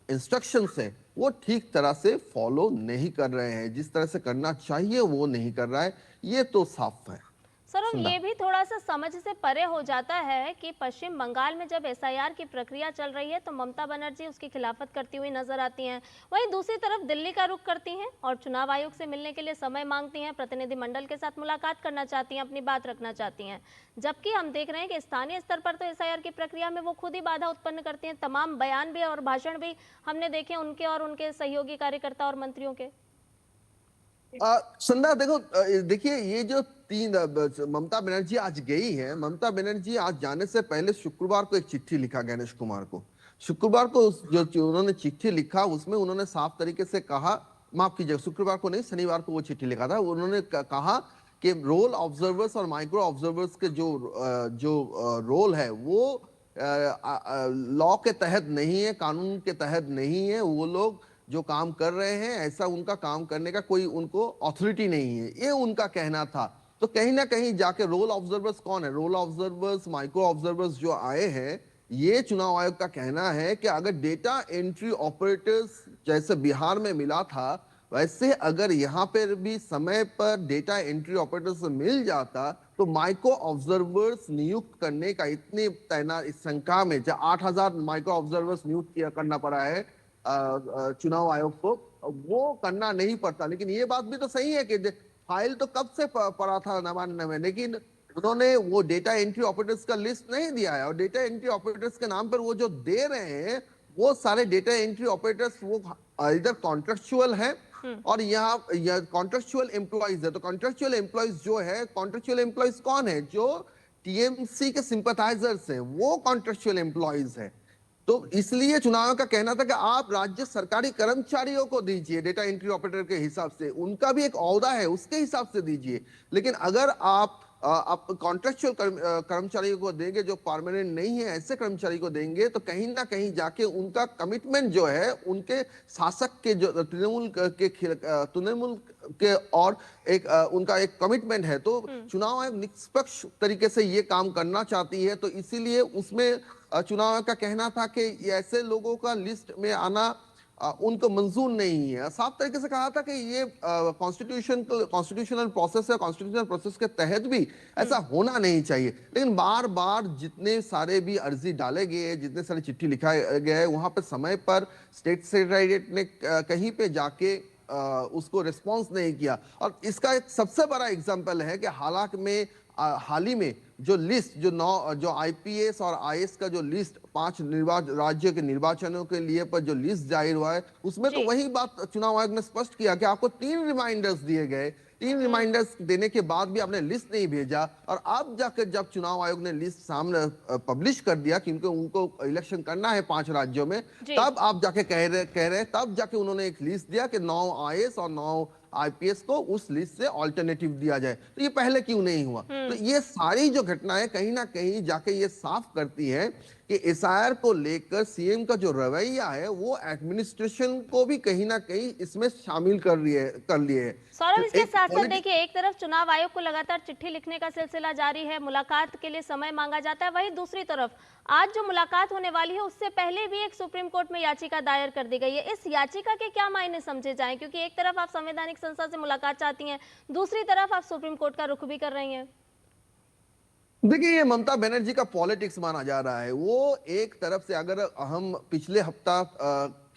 इंस्ट्रक्शंस है वो ठीक तरह से फॉलो नहीं कर रहे हैं, जिस तरह से करना चाहिए वो नहीं कर रहा है, ये तो साफ है। सौरभ, ये भी थोड़ा सा समझ से परे हो जाता है कि पश्चिम बंगाल में जब एसआईआर की प्रक्रिया चल रही है तो ममता बनर्जी उसकी खिलाफत करती हुई नजर आती हैं, वहीं दूसरी तरफ दिल्ली का रुख करती हैं और चुनाव आयोग से मिलने के लिए समय मांगती हैं, प्रतिनिधिमंडल के साथ मुलाकात करना चाहती हैं, अपनी बात रखना चाहती हैं। जबकि हम देख रहे हैं कि स्थानीय स्तर पर तो एसआईआर की प्रक्रिया में वो खुद ही बाधा उत्पन्न करती हैं। तमाम बयान भी और भाषण भी हमने देखे उनके और उनके सहयोगी कार्यकर्ता और मंत्रियों के। संध्या देखिए, ये जो ममता बनर्जी आज गई है, ममता बनर्जी आज जाने से पहले शुक्रवार को एक चिट्ठी लिखा गणेश कुमार को। शुक्रवार को जो उन्होंने चिट्ठी लिखा उसमें उन्होंने साफ तरीके से कहा, माफ कीजिएगा, शुक्रवार को नहीं, शनिवार को वो चिट्ठी लिखा था। उन्होंने कहा कि रोल ऑब्जर्वर्स और माइक्रो ऑब्जर्वर्स के जो रोल है वो लॉ के तहत नहीं है, कानून के तहत नहीं है। वो लोग जो काम कर रहे हैं ऐसा उनका काम करने का कोई उनको अथॉरिटी नहीं है, ये उनका कहना था। तो कहीं ना कहीं जाके रोल ऑब्जर्वर्स कौन है? रोल ऑब्जर्वर्स, माइक्रो ऑब्जर्वर्स जो आए हैं, ये चुनाव आयोग का कहना है कि अगर डेटा एंट्री ऑपरेटर्स जैसे बिहार में मिला था, वैसे अगर यहाँ पर भी समय पर डेटा एंट्री ऑपरेटर्स मिल जाता तो माइक्रो ऑब्जर्वर्स नियुक्त करने का इतनी तैनात इस संख्या में 8,000 माइक्रो ऑब्जर्वर्स नियुक्त करना पड़ा है चुनाव आयोग को, वो करना नहीं पड़ता। लेकिन ये बात भी तो सही है कि फाइल तो कब से पड़ा था नवान्न में, लेकिन उन्होंने वो डेटा एंट्री ऑपरेटर्स का लिस्ट नहीं दिया है। और डेटा एंट्री ऑपरेटर्स के नाम पर वो जो दे रहे हैं वो सारे डेटा एंट्री ऑपरेटर्स वो इधर कॉन्ट्रेक्चुअल है और यहाँ कॉन्ट्रेक्चुअल एम्प्लॉइज है। तो कॉन्ट्रेक्चुअल एम्प्लॉइज जो है, कॉन्ट्रेक्चुअल एम्प्लॉइज कौन है? जो टीएमसी के सिंपैथाइजर्स हैं, वो कॉन्ट्रेक्चुअल एम्प्लॉइज है। तो इसलिए चुनाव का कहना था कि आप राज्य सरकारी कर्मचारियों को दीजिए डेटा एंट्री ऑपरेटर के हिसाब से, उनका भी एक ओहदा है उसके हिसाब से दीजिए। लेकिन अगर आप कॉन्ट्रेक्चुअल कर्मचारियों को देंगे जो परमानेंट नहीं है, ऐसे कर्मचारी को देंगे तो कहीं ना कहीं जाके उनका कमिटमेंट जो है उनके शासक के जो तृणमूल के और एक उनका एक कमिटमेंट है। तो चुनाव आयोग निष्पक्ष तरीके से ये काम करना चाहती है, तो इसीलिए उसमें चुनाव आयोग का कहना था कि ऐसे लोगों का लिस्ट में आना उनको मंजूर नहीं है। साफ तरीके से कहा था कि ये कॉन्स्टिट्यूशनल प्रोसेस है, कॉन्स्टिट्यूशनल प्रोसेस के तहत भी ऐसा होना नहीं चाहिए। लेकिन बार बार जितने सारे भी अर्जी डाले गए, जितने सारे चिट्ठी लिखा गया है, वहां पर समय पर स्टेट सेक्रेटरीट ने कहीं पे जाके उसको रिस्पॉन्स नहीं किया। और इसका एक सबसे बड़ा एग्जाम्पल है कि हाल ही में जो लिस्ट जो आईपीएस और आईएएस का जो लिस्ट 5 राज्य के निर्वाचनों के लिए पर जो लिस्ट जाहिर हुआ है, उसमें तो वही बात चुनाव आयोग ने स्पष्ट किया कि आपको 3 रिमाइंडर्स दिए गए, 3 रिमाइंडर्स देने के बाद भी आपने लिस्ट नहीं भेजा। और अब जाकर जब चुनाव आयोग ने लिस्ट सामने पब्लिश कर दिया कि उनको इलेक्शन करना है 5 राज्यों में, तब आप जाके कह रहे तब जाके उन्होंने एक लिस्ट दिया कि 9 आईएएस और 9 आईपीएस को उस लिस्ट से ऑल्टरनेटिव दिया जाए। तो ये पहले क्यों नहीं हुआ? तो ये सारी जो घटनाएं कहीं ना कहीं जाके ये साफ करती है कि एसआईआर को लेकर सीएम का जो रवैया है वो एडमिनिस्ट्रेशन को भी कहीं ना कहीं इसमें शामिल कर लिए है। सौरभ, इसके साथ साथ देखिए, एक तरफ चुनाव आयोग को लगातार चिट्ठी लिखने का सिलसिला जारी है, मुलाकात के लिए समय मांगा जाता है, वहीं दूसरी तरफ आज जो मुलाकात होने वाली है उससे पहले भी एक सुप्रीम कोर्ट में याचिका दायर कर दी गई है। इस याचिका के क्या मायने समझे जाएं? क्योंकि एक तरफ आप संवैधानिक संस्था से मुलाकात चाहती हैं, दूसरी तरफ आप सुप्रीम कोर्ट का रुख भी कर रही हैं। देखिए, ये ममता बनर्जी का पॉलिटिक्स माना जा रहा है। वो एक तरफ से अगर हम पिछले हफ्ता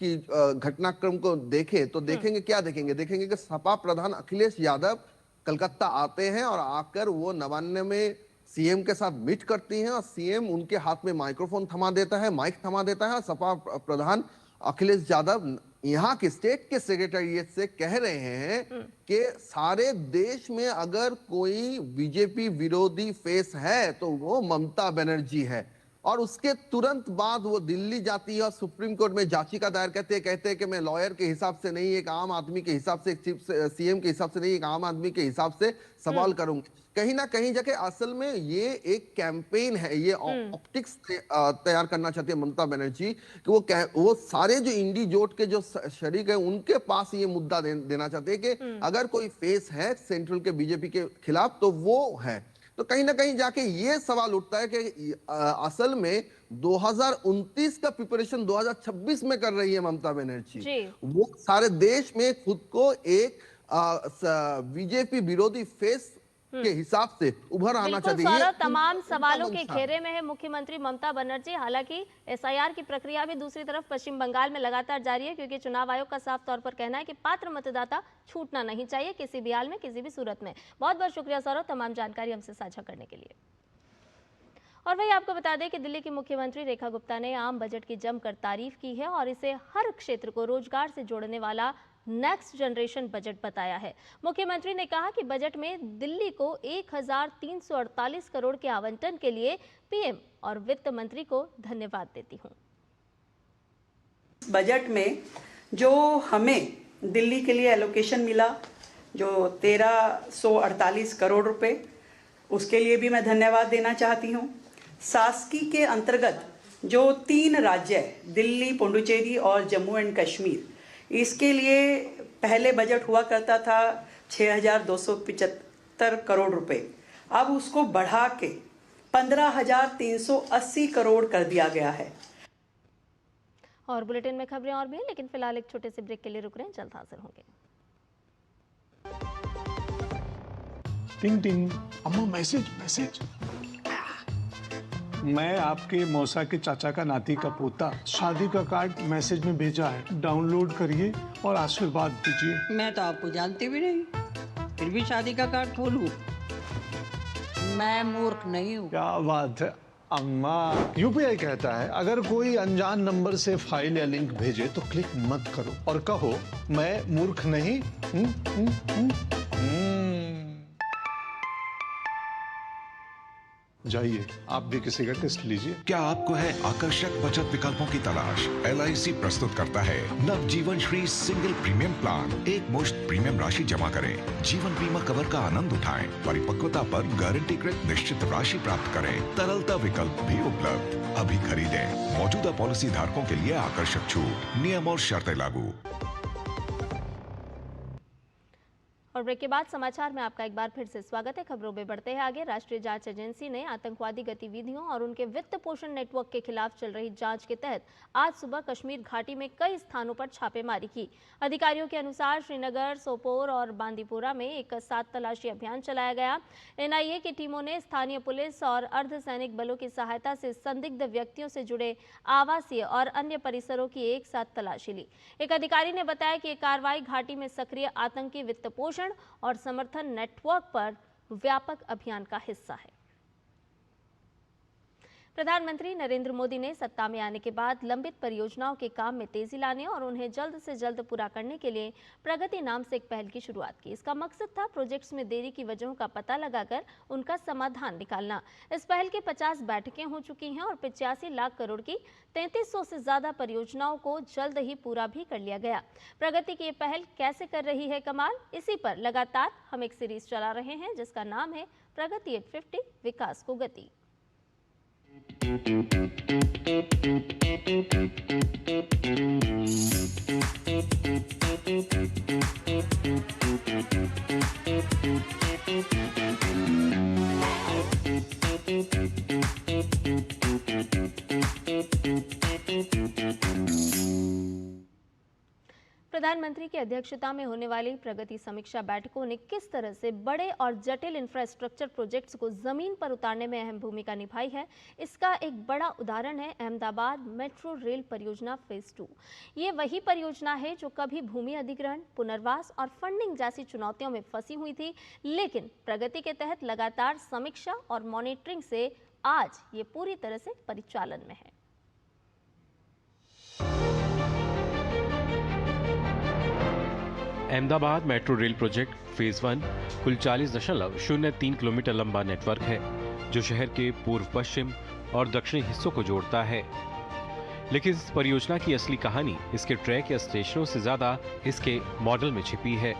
की घटनाक्रम को देखें तो देखेंगे कि सपा प्रधान अखिलेश यादव कलकत्ता आते हैं और आकर वो नवान्न में सीएम के साथ मीट करती हैं और सीएम उनके हाथ में माइक्रोफोन थमा देता है, माइक थमा देता है और सपा प्रधान अखिलेश यादव यहाँ के स्टेट के सेक्रेटरीट से कह रहे हैं कि सारे देश में अगर कोई बीजेपी विरोधी फेस है तो वो ममता बनर्जी है। और उसके तुरंत बाद वो दिल्ली जाती है और सुप्रीम कोर्ट में याचिका दायर कहते हैं कि मैं लॉयर के हिसाब से नहीं, एक आम आदमी के हिसाब से, सीएम के हिसाब से नहीं, एक आम आदमी के हिसाब से सवाल करूंगी। कहीं ना कहीं जाके असल में ये एक कैंपेन है, ये ऑप्टिक्स तैयार करना चाहती है ममता बनर्जी कि वो सारे जो इंडी जोट के जो शरीक है उनके पास ये मुद्दा देना चाहते हैं कि अगर कोई फेस है सेंट्रल के बीजेपी के खिलाफ तो वो है। तो कहीं ना कहीं जाके ये सवाल उठता है कि असल में 2029 का प्रिपरेशन 2026 में कर रही है ममता बनर्जी। वो सारे देश में खुद को एक बीजेपी विरोधी फेस के हिसाब से उभर आना चाहती है। तमाम सवालों के घेरे में है मुख्यमंत्री ममता बनर्जी। हालांकि एसआईआर की प्रक्रिया भी दूसरी तरफ पश्चिम बंगाल में लगातार जारी है, क्योंकि चुनाव आयोग का साफ तौर पर कहना है कि पात्र मतदाता छूटना नहीं चाहिए किसी भी हाल में, किसी भी सूरत में। बहुत बहुत शुक्रिया सौरभ, तमाम जानकारी हमसे साझा करने के लिए। और वही आपको बता दें कि दिल्ली की मुख्यमंत्री रेखा गुप्ता ने आम बजट की जमकर तारीफ की है और इसे हर क्षेत्र को रोजगार से जोड़ने वाला नेक्स्ट जनरेशन बजट बताया है। मुख्यमंत्री ने कहा कि बजट में दिल्ली को 1348 करोड़ के आवंटन के लिए पीएम और वित्त मंत्री को धन्यवाद देती हूं। बजट में जो हमें दिल्ली के लिए एलोकेशन मिला जो 1348 करोड़ रुपए, उसके लिए भी मैं धन्यवाद देना चाहती हूँ। शासकीय के अंतर्गत जो 3 राज्य दिल्ली, पुडुचेरी और जम्मू एंड कश्मीर, इसके लिए पहले बजट हुआ करता था 6275 करोड़ रुपए, अब उसको बढ़ा के 15,380 करोड़ कर दिया गया है। और बुलेटिन में खबरें और भी हैं, लेकिन फिलहाल एक छोटे से ब्रेक के लिए रुक रहे हैं, जल्द हाजिर होंगे। टिंग टिंग, अम्मा मैसेज। मैं आपके मौसा के चाचा का नाती का पोता, शादी का कार्ड मैसेज में भेजा है, डाउनलोड करिए और आशीर्वाद दीजिए। मैं तो आपको जानती भी नहीं, फिर भी शादी का कार्ड खोलूं? मैं मूर्ख नहीं हूँ। क्या बात है अम्मा। यूपीआई कहता है अगर कोई अनजान नंबर से फाइल या लिंक भेजे तो क्लिक मत करो और कहो मैं मूर्ख नहीं। जाइए आप भी किसी का टेस्ट लीजिए। क्या आपको है आकर्षक बचत विकल्पों की तलाश? LIC प्रस्तुत करता है नवजीवन श्री सिंगल प्रीमियम प्लान। एक मुश्त प्रीमियम राशि जमा करें, जीवन बीमा कवर का आनंद उठाएं, परिपक्वता पर गारंटीकृत निश्चित राशि प्राप्त करें, तरलता विकल्प भी उपलब्ध। अभी खरीदें। मौजूदा पॉलिसी धारकों के लिए आकर्षक छूट, नियम और शर्तें लागू। और ब्रेक के बाद समाचार में आपका एक बार फिर से स्वागत है। खबरों में बढ़ते हैं आगे। राष्ट्रीय जांच एजेंसी ने आतंकवादी गतिविधियों और उनके वित्त पोषण नेटवर्क के खिलाफ चल रही जांच के तहत आज सुबह कश्मीर घाटी में कई स्थानों पर छापेमारी की। अधिकारियों के अनुसार श्रीनगर, सोपोर और बांदीपुरा में एक साथ तलाशी अभियान चलाया गया। NIA की टीमों ने स्थानीय पुलिस और अर्धसैनिक बलों की सहायता से संदिग्ध व्यक्तियों से जुड़े आवासीय और अन्य परिसरों की एक साथ तलाशी ली। एक अधिकारी ने बताया कि ये कार्रवाई घाटी में सक्रिय आतंकी वित्त पोषण और समर्थन नेटवर्क पर व्यापक अभियान का हिस्सा है। प्रधानमंत्री नरेंद्र मोदी ने सत्ता में आने के बाद लंबित परियोजनाओं के काम में तेजी लाने और उन्हें जल्द से जल्द पूरा करने के लिए प्रगति नाम से एक पहल की शुरुआत की। इसका मकसद था प्रोजेक्ट्स में देरी की वजहों का पता लगाकर उनका समाधान निकालना। इस पहल के 50 बैठकें हो चुकी हैं और 85 लाख करोड़ की 3300 से ज्यादा परियोजनाओं को जल्द ही पूरा भी कर लिया गया। प्रगति की ये पहल कैसे कर रही है कमाल, इसी पर लगातार हम एक सीरीज चला रहे हैं जिसका नाम है प्रगति 850, विकास को गति। प्रधानमंत्री की अध्यक्षता में होने वाली प्रगति समीक्षा बैठकों ने किस तरह से बड़े और जटिल इंफ्रास्ट्रक्चर प्रोजेक्ट्स को जमीन पर उतारने में अहम भूमिका निभाई है, इसका एक बड़ा उदाहरण है अहमदाबाद मेट्रो रेल परियोजना फेज 2। ये वही परियोजना है जो कभी भूमि अधिग्रहण, पुनर्वास और फंडिंग जैसी चुनौतियों में फंसी हुई थी, लेकिन प्रगति के तहत लगातार समीक्षा और मॉनिटरिंग से आज ये पूरी तरह से परिचालन में है। Ahmedabad metro rail project phase 1 कुल 40.03 किलोमीटर लंबा नेटवर्क है जो शहर के पूर्व पश्चिम और दक्षिणी हिस्सों को जोड़ता है। लेकिन इस परियोजना की असली कहानी इसके ट्रैक या स्टेशनों से ज्यादा इसके मॉडल में छिपी है।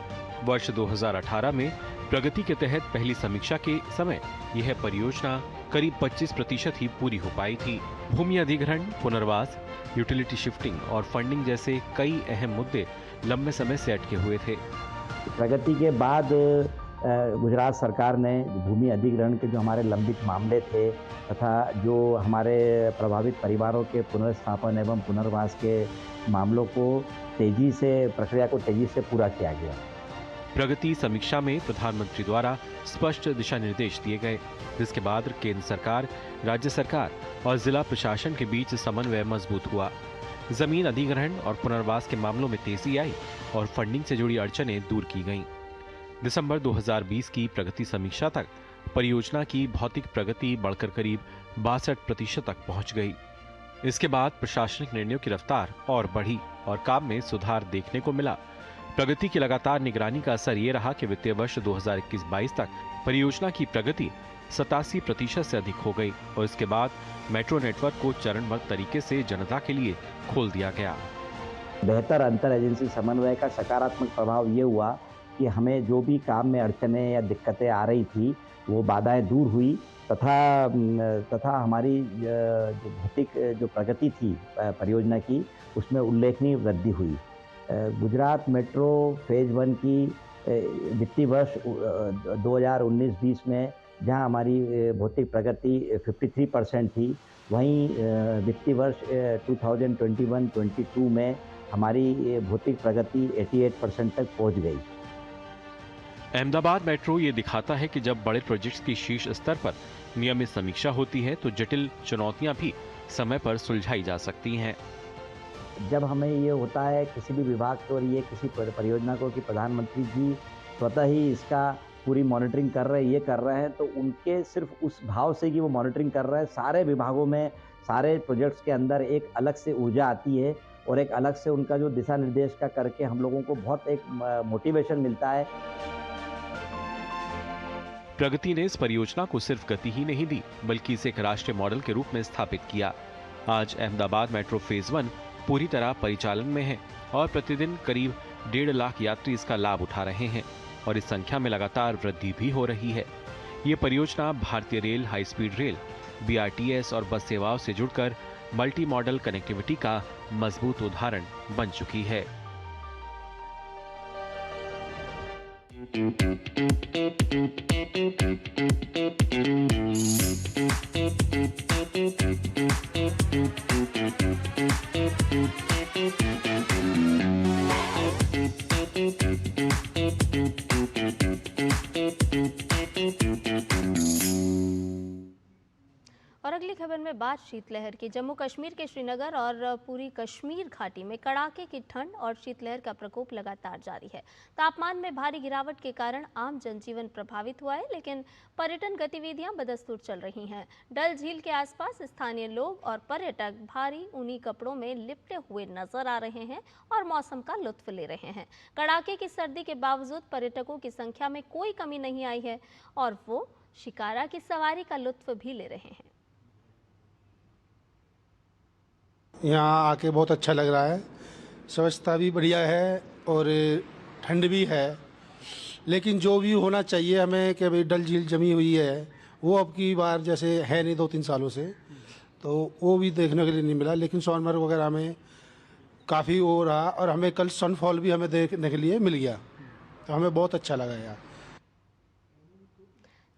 वर्ष 2018 में प्रगति के तहत पहली समीक्षा के समय यह परियोजना करीब 25% ही पूरी हो पाई थी। भूमि अधिग्रहण, पुनर्वास, यूटिलिटी शिफ्टिंग और फंडिंग जैसे कई अहम मुद्दे लंबे समय से अटके हुए थे। प्रगति के बाद गुजरात सरकार ने भूमि अधिग्रहण के जो हमारे लंबित मामले थे तथा जो हमारे प्रभावित परिवारों के पुनर्स्थापन एवं पुनर्वास के मामलों को प्रक्रिया को तेजी से पूरा किया गया। प्रगति समीक्षा में प्रधानमंत्री द्वारा स्पष्ट दिशा निर्देश दिए गए, जिसके बाद केंद्र सरकार, राज्य सरकार और जिला प्रशासन के बीच समन्वय मजबूत हुआ। जमीन अधिग्रहण और पुनर्वास के मामलों में तेजी आई और फंडिंग से जुड़ी अड़चनें दूर की गईं। दिसंबर 2020 की प्रगति समीक्षा तक परियोजना की भौतिक प्रगति बढ़कर करीब 62% तक पहुंच गई। इसके बाद प्रशासनिक निर्णयों की रफ्तार और बढ़ी और काम में सुधार देखने को मिला। प्रगति की लगातार निगरानी का असर ये रहा कि वित्तीय वर्ष 2021-22 तक परियोजना की प्रगति 87% से अधिक हो गई और इसके बाद मेट्रो नेटवर्क को चरणबद्ध तरीके से जनता के लिए खोल दिया गया। बेहतर अंतर एजेंसी समन्वय का सकारात्मक प्रभाव ये हुआ कि हमें जो भी काम में अड़चनें या दिक्कतें आ रही थी वो बाधाएं दूर हुई तथा हमारी जो भौतिक जो प्रगति थी परियोजना की उसमें उल्लेखनीय वृद्धि हुई। गुजरात मेट्रो फेज़ 1 की वित्तीय वर्ष 2019-20 में जहां हमारी भौतिक प्रगति 53% थी, वहीं वित्तीय वर्ष 2021-22 में हमारी भौतिक प्रगति 88% तक पहुंच गई। अहमदाबाद मेट्रो ये दिखाता है कि जब बड़े प्रोजेक्ट्स की शीर्ष स्तर पर नियमित समीक्षा होती है तो जटिल चुनौतियां भी समय पर सुलझाई जा सकती हैं। जब हमें ये होता है किसी भी विभाग को और ये किसी परियोजना को कि प्रधानमंत्री जी स्वतः ही इसका पूरी मॉनिटरिंग कर रहे हैं, ये कर रहे हैं, तो उनके सिर्फ उस भाव से कि वो मॉनिटरिंग कर रहे हैं, सारे विभागों में सारे प्रोजेक्ट्स के अंदर एक अलग से ऊर्जा आती है और एक अलग से उनका जो दिशा निर्देश का करके हम लोगों को बहुत एक मोटिवेशन मिलता है। प्रगति ने इस परियोजना को सिर्फ गति ही नहीं दी बल्कि इसे एक राष्ट्रीय मॉडल के रूप में स्थापित किया। आज अहमदाबाद मेट्रो फेज़ 1 पूरी तरह परिचालन में है और प्रतिदिन करीब 1.5 लाख यात्री इसका लाभ उठा रहे हैं और इस संख्या में लगातार वृद्धि भी हो रही है। ये परियोजना भारतीय rail, high speed rail, BRTS और बस सेवाओं से जुड़कर मल्टी मॉडल कनेक्टिविटी का मजबूत उदाहरण बन चुकी है। और अगली खबर में बात शीतलहर की। जम्मू कश्मीर के श्रीनगर और पूरी कश्मीर घाटी में कड़ाके की ठंड और शीतलहर का प्रकोप लगातार जारी है। तापमान में भारी गिरावट के कारण आम जनजीवन प्रभावित हुआ है, लेकिन पर्यटन गतिविधियां बदस्तूर चल रही हैं। डल झील के आसपास स्थानीय लोग और पर्यटक भारी ऊनी कपड़ों में लिपटे हुए नजर आ रहे हैं और मौसम का लुत्फ ले रहे हैं। कड़ाके की सर्दी के बावजूद पर्यटकों की संख्या में कोई कमी नहीं आई है और वो शिकारा की सवारी का लुत्फ भी ले रहे हैं। यहाँ आके बहुत अच्छा लग रहा है, स्वच्छता भी बढ़िया है और ठंड भी है, लेकिन जो भी होना चाहिए हमें कि भाई डल झील जमी हुई है वो अब की बार जैसे है नहीं 2-3 सालों से, तो वो भी देखने के लिए नहीं मिला। लेकिन सोनमर्ग वगैरह में काफ़ी हो रहा और हमें कल सनफॉल भी हमें देखने के लिए मिल गया, तो हमें बहुत अच्छा लगा यार।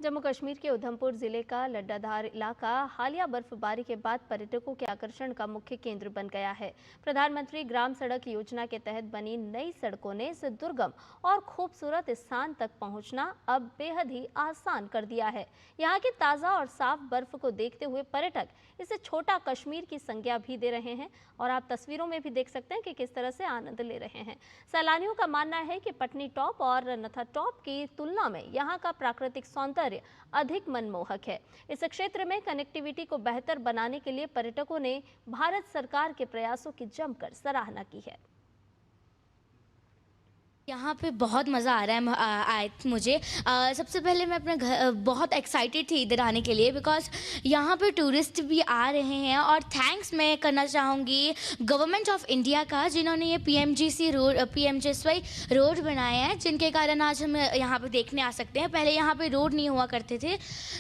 जम्मू कश्मीर के उधमपुर जिले का लड्डाधार इलाका हालिया बर्फबारी के बाद पर्यटकों के आकर्षण का मुख्य केंद्र बन गया है। प्रधानमंत्री ग्राम सड़क योजना के तहत बनी नई सड़कों ने इस दुर्गम और खूबसूरत स्थान तक पहुंचना अब बेहद ही आसान कर दिया है। यहाँ की ताज़ा और साफ बर्फ को देखते हुए पर्यटक इसे छोटा कश्मीर की संज्ञा भी दे रहे हैं और आप तस्वीरों में भी देख सकते हैं कि किस तरह से आनंद ले रहे हैं। सैलानियों का मानना है कि पटनी टॉप और नथा टॉप की तुलना में यहाँ का प्राकृतिक सौंदर्य अधिक मनमोहक है। इस क्षेत्र में कनेक्टिविटी को बेहतर बनाने के लिए पर्यटकों ने भारत सरकार के प्रयासों की जमकर सराहना की है। यहाँ पे बहुत मज़ा आ रहा है मुझे। सबसे पहले मैं अपने घर बहुत एक्साइटेड थी इधर आने के लिए, बिकॉज यहाँ पे टूरिस्ट भी आ रहे हैं। और थैंक्स मैं करना चाहूँगी गवर्नमेंट ऑफ इंडिया का, जिन्होंने ये PMGSY रोड बनाए हैं, जिनके कारण आज हम यहाँ पे देखने आ सकते हैं। पहले यहाँ पे रोड नहीं हुआ करते थे,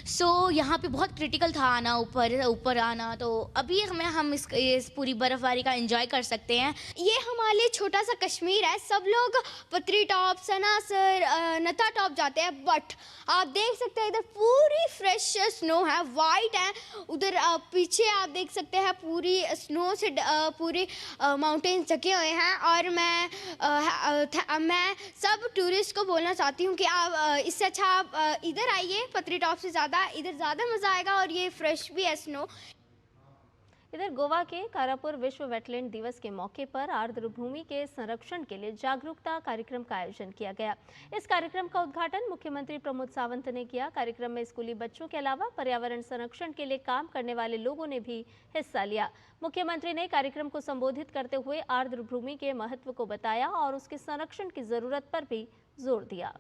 सो यहाँ पे बहुत क्रिटिकल था आना, ऊपर आना। तो अभी हम इस पूरी बर्फ़बारी का एंजॉय कर सकते हैं। ये हमारे लिए छोटा सा कश्मीर है। सब लोग पतरी टॉप, सनासर, नथा टॉप जाते हैं, बट आप देख सकते हैं इधर पूरी फ्रेश स्नो है, वाइट है। उधर पीछे आप देख सकते हैं पूरी स्नो से पूरी माउंटेन्स ढके हुए हैं। और मैं सब टूरिस्ट को बोलना चाहती हूँ कि आप इससे अच्छा आप इधर आइए, पतरी टॉप से ज़्यादा इधर ज़्यादा मज़ा आएगा और ये फ्रेश भी है स्नो। इधर गोवा के कारापुर विश्व वेटलैंड दिवस के मौके पर आर्द्र भूमि के संरक्षण के लिए जागरूकता कार्यक्रम का आयोजन किया गया। इस कार्यक्रम का उद्घाटन मुख्यमंत्री प्रमोद सावंत ने किया। कार्यक्रम में स्कूली बच्चों के अलावा पर्यावरण संरक्षण के लिए काम करने वाले लोगों ने भी हिस्सा लिया। मुख्यमंत्री ने कार्यक्रम को संबोधित करते हुए आर्द्र भूमि के महत्व को बताया और उसके संरक्षण की जरूरत पर भी जोर दिया।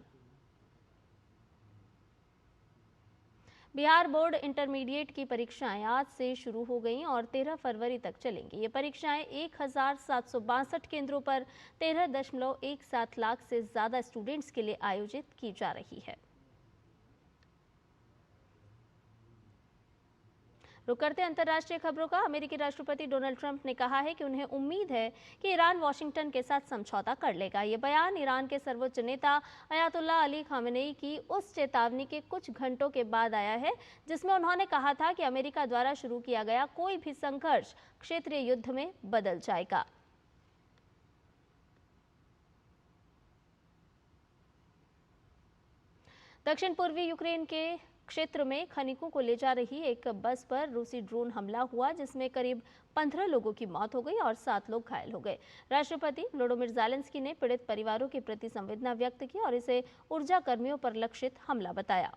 बिहार बोर्ड इंटरमीडिएट की परीक्षाएं आज से शुरू हो गईं और 13 फरवरी तक चलेंगी। ये परीक्षाएं 1762 केंद्रों पर 13.17 लाख से ज्यादा स्टूडेंट्स के लिए आयोजित की जा रही है। रुक करते अंतर्राष्ट्रीय खबरों का। अमेरिकी राष्ट्रपति डोनाल्ड ट्रंप ने कहा है कि उन्हें उम्मीद है कि ईरान वाशिंगटन के साथ समझौता कर लेगा। ये बयान ईरान के सर्वोच्च नेता अयातुल्लाह अली खामेनेई की उस चेतावनी के कुछ घंटों के बाद आया है जिसमें उन्होंने कहा था कि अमेरिका द्वारा शुरू किया गया कोई भी संघर्ष क्षेत्रीय युद्ध में बदल जाएगा। दक्षिण पूर्वी यूक्रेन के क्षेत्र में खनिकों को ले जा रही एक बस पर रूसी ड्रोन हमला हुआ जिसमें करीब 15 लोगों की मौत हो गई और 7 लोग घायल हो गए। राष्ट्रपति व्लोडिमीर ज़ेलेंस्की ने पीड़ित परिवारों के प्रति संवेदना व्यक्त की और इसे ऊर्जा कर्मियों पर लक्षित हमला बताया।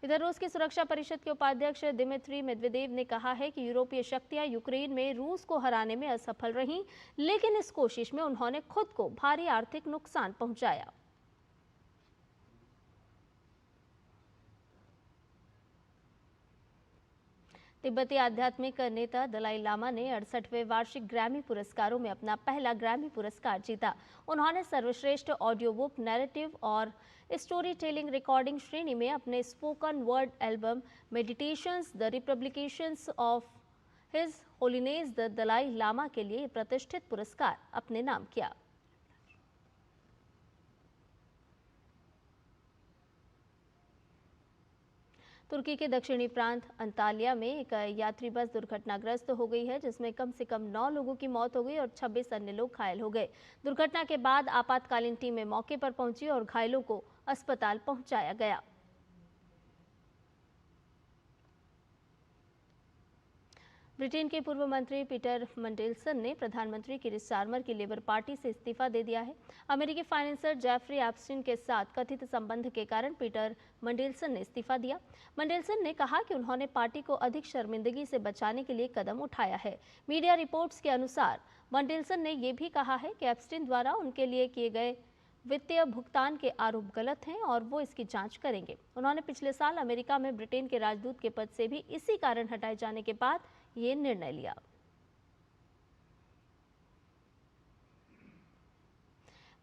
इधर रूस की सुरक्षा परिषद के उपाध्यक्ष दिमित्री मेदवेदेव ने कहा है कि यूरोपीय शक्तियां यूक्रेन में रूस को हराने में असफल रहीं, लेकिन इस कोशिश में उन्होंने खुद को भारी आर्थिक नुकसान पहुंचाया। तिब्बती आध्यात्मिक नेता दलाई लामा ने 68वें वार्षिक ग्रैमी पुरस्कारों में अपना पहला ग्रैमी पुरस्कार जीता। उन्होंने सर्वश्रेष्ठ ऑडियो बुक, नैरेटिव और स्टोरी टेलिंग रिकॉर्डिंग श्रेणी में अपने spoken word album meditations the republications of his holiness the Dalai Lama के लिए प्रतिष्ठित पुरस्कार अपने नाम किया। तुर्की के दक्षिणी प्रांत अंतालिया में एक यात्री बस दुर्घटनाग्रस्त हो गई है जिसमें कम से कम 9 लोगों की मौत हो गई और 26 अन्य लोग घायल हो गए। दुर्घटना के बाद आपातकालीन टीमें मौके पर पहुंची और घायलों को अस्पताल पहुंचाया गया। ब्रिटेन के पूर्व मंत्री पीटर मंडेलसन ने प्रधानमंत्री कीर स्टारमर की लेबर पार्टी से इस्तीफा दे दिया है। अमेरिकी फाइनेंसर जेफरी एप्स्टीन के साथ कथित संबंध के कारण पीटर मंडेलसन ने इस्तीफा दिया। मंडेलसन ने कहा कि उन्होंने पार्टी को अधिक शर्मिंदगी से बचाने के लिए कदम उठाया है। मीडिया रिपोर्ट्स के अनुसार मंडेलसन ने यह भी कहा है कि एप्स्टीन द्वारा उनके लिए किए गए वित्तीय भुगतान के आरोप गलत हैं और वो इसकी जांच करेंगे। उन्होंने पिछले साल अमेरिका में ब्रिटेन के राजदूत के पद से भी इसी कारण हटाए जाने के बाद ये निर्णय लिया।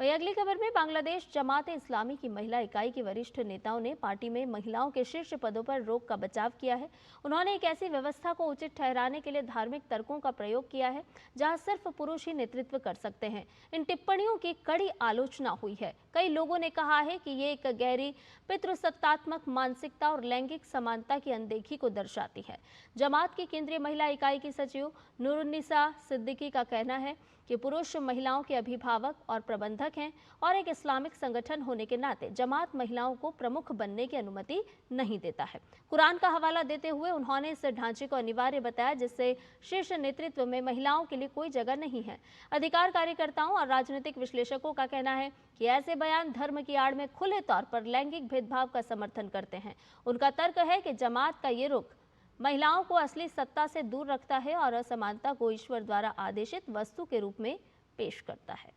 वहीं अगली खबर में बांग्लादेश जमात-ए इस्लामी की महिला इकाई की वरिष्ठ नेताओं ने पार्टी में महिलाओं के शीर्ष पदों पर रोक का बचाव किया है। उन्होंने एक ऐसी व्यवस्था को उचित ठहराने के लिए धार्मिक तर्कों का प्रयोग किया है जहां सिर्फ पुरुष ही नेतृत्व कर सकते हैं। इन टिप्पणियों की कड़ी आलोचना हुई है। कई लोगों ने कहा है कि ये एक गहरी पितृसत्तात्मक मानसिकता और लैंगिक समानता की अनदेखी को दर्शाती है। जमात की केंद्रीय महिला इकाई की सचिव नूरुन्निसा सिद्दीकी का कहना है कि पुरुष महिलाओं के अभिभावक और प्रबंधक हैं और एक इस्लामिक संगठन होने के नाते जमात महिलाओं को प्रमुख बनने की अनुमति नहीं देता है। कुरान का हवाला देते हुए उन्होंने इस ढांचे को अनिवार्य बताया जिससे शीर्ष नेतृत्व में महिलाओं के लिए कोई जगह नहीं है। अधिकार कार्यकर्ताओं और राजनीतिक विश्लेषकों का कहना है कि ऐसे बयान धर्म की आड़ में खुले तौर पर लैंगिक भेदभाव का समर्थन करते हैं। उनका तर्क है कि जमात का ये रुख महिलाओं को असली सत्ता से दूर रखता है और असमानता को ईश्वर द्वारा आदेशित वस्तु के रूप में पेश करता है।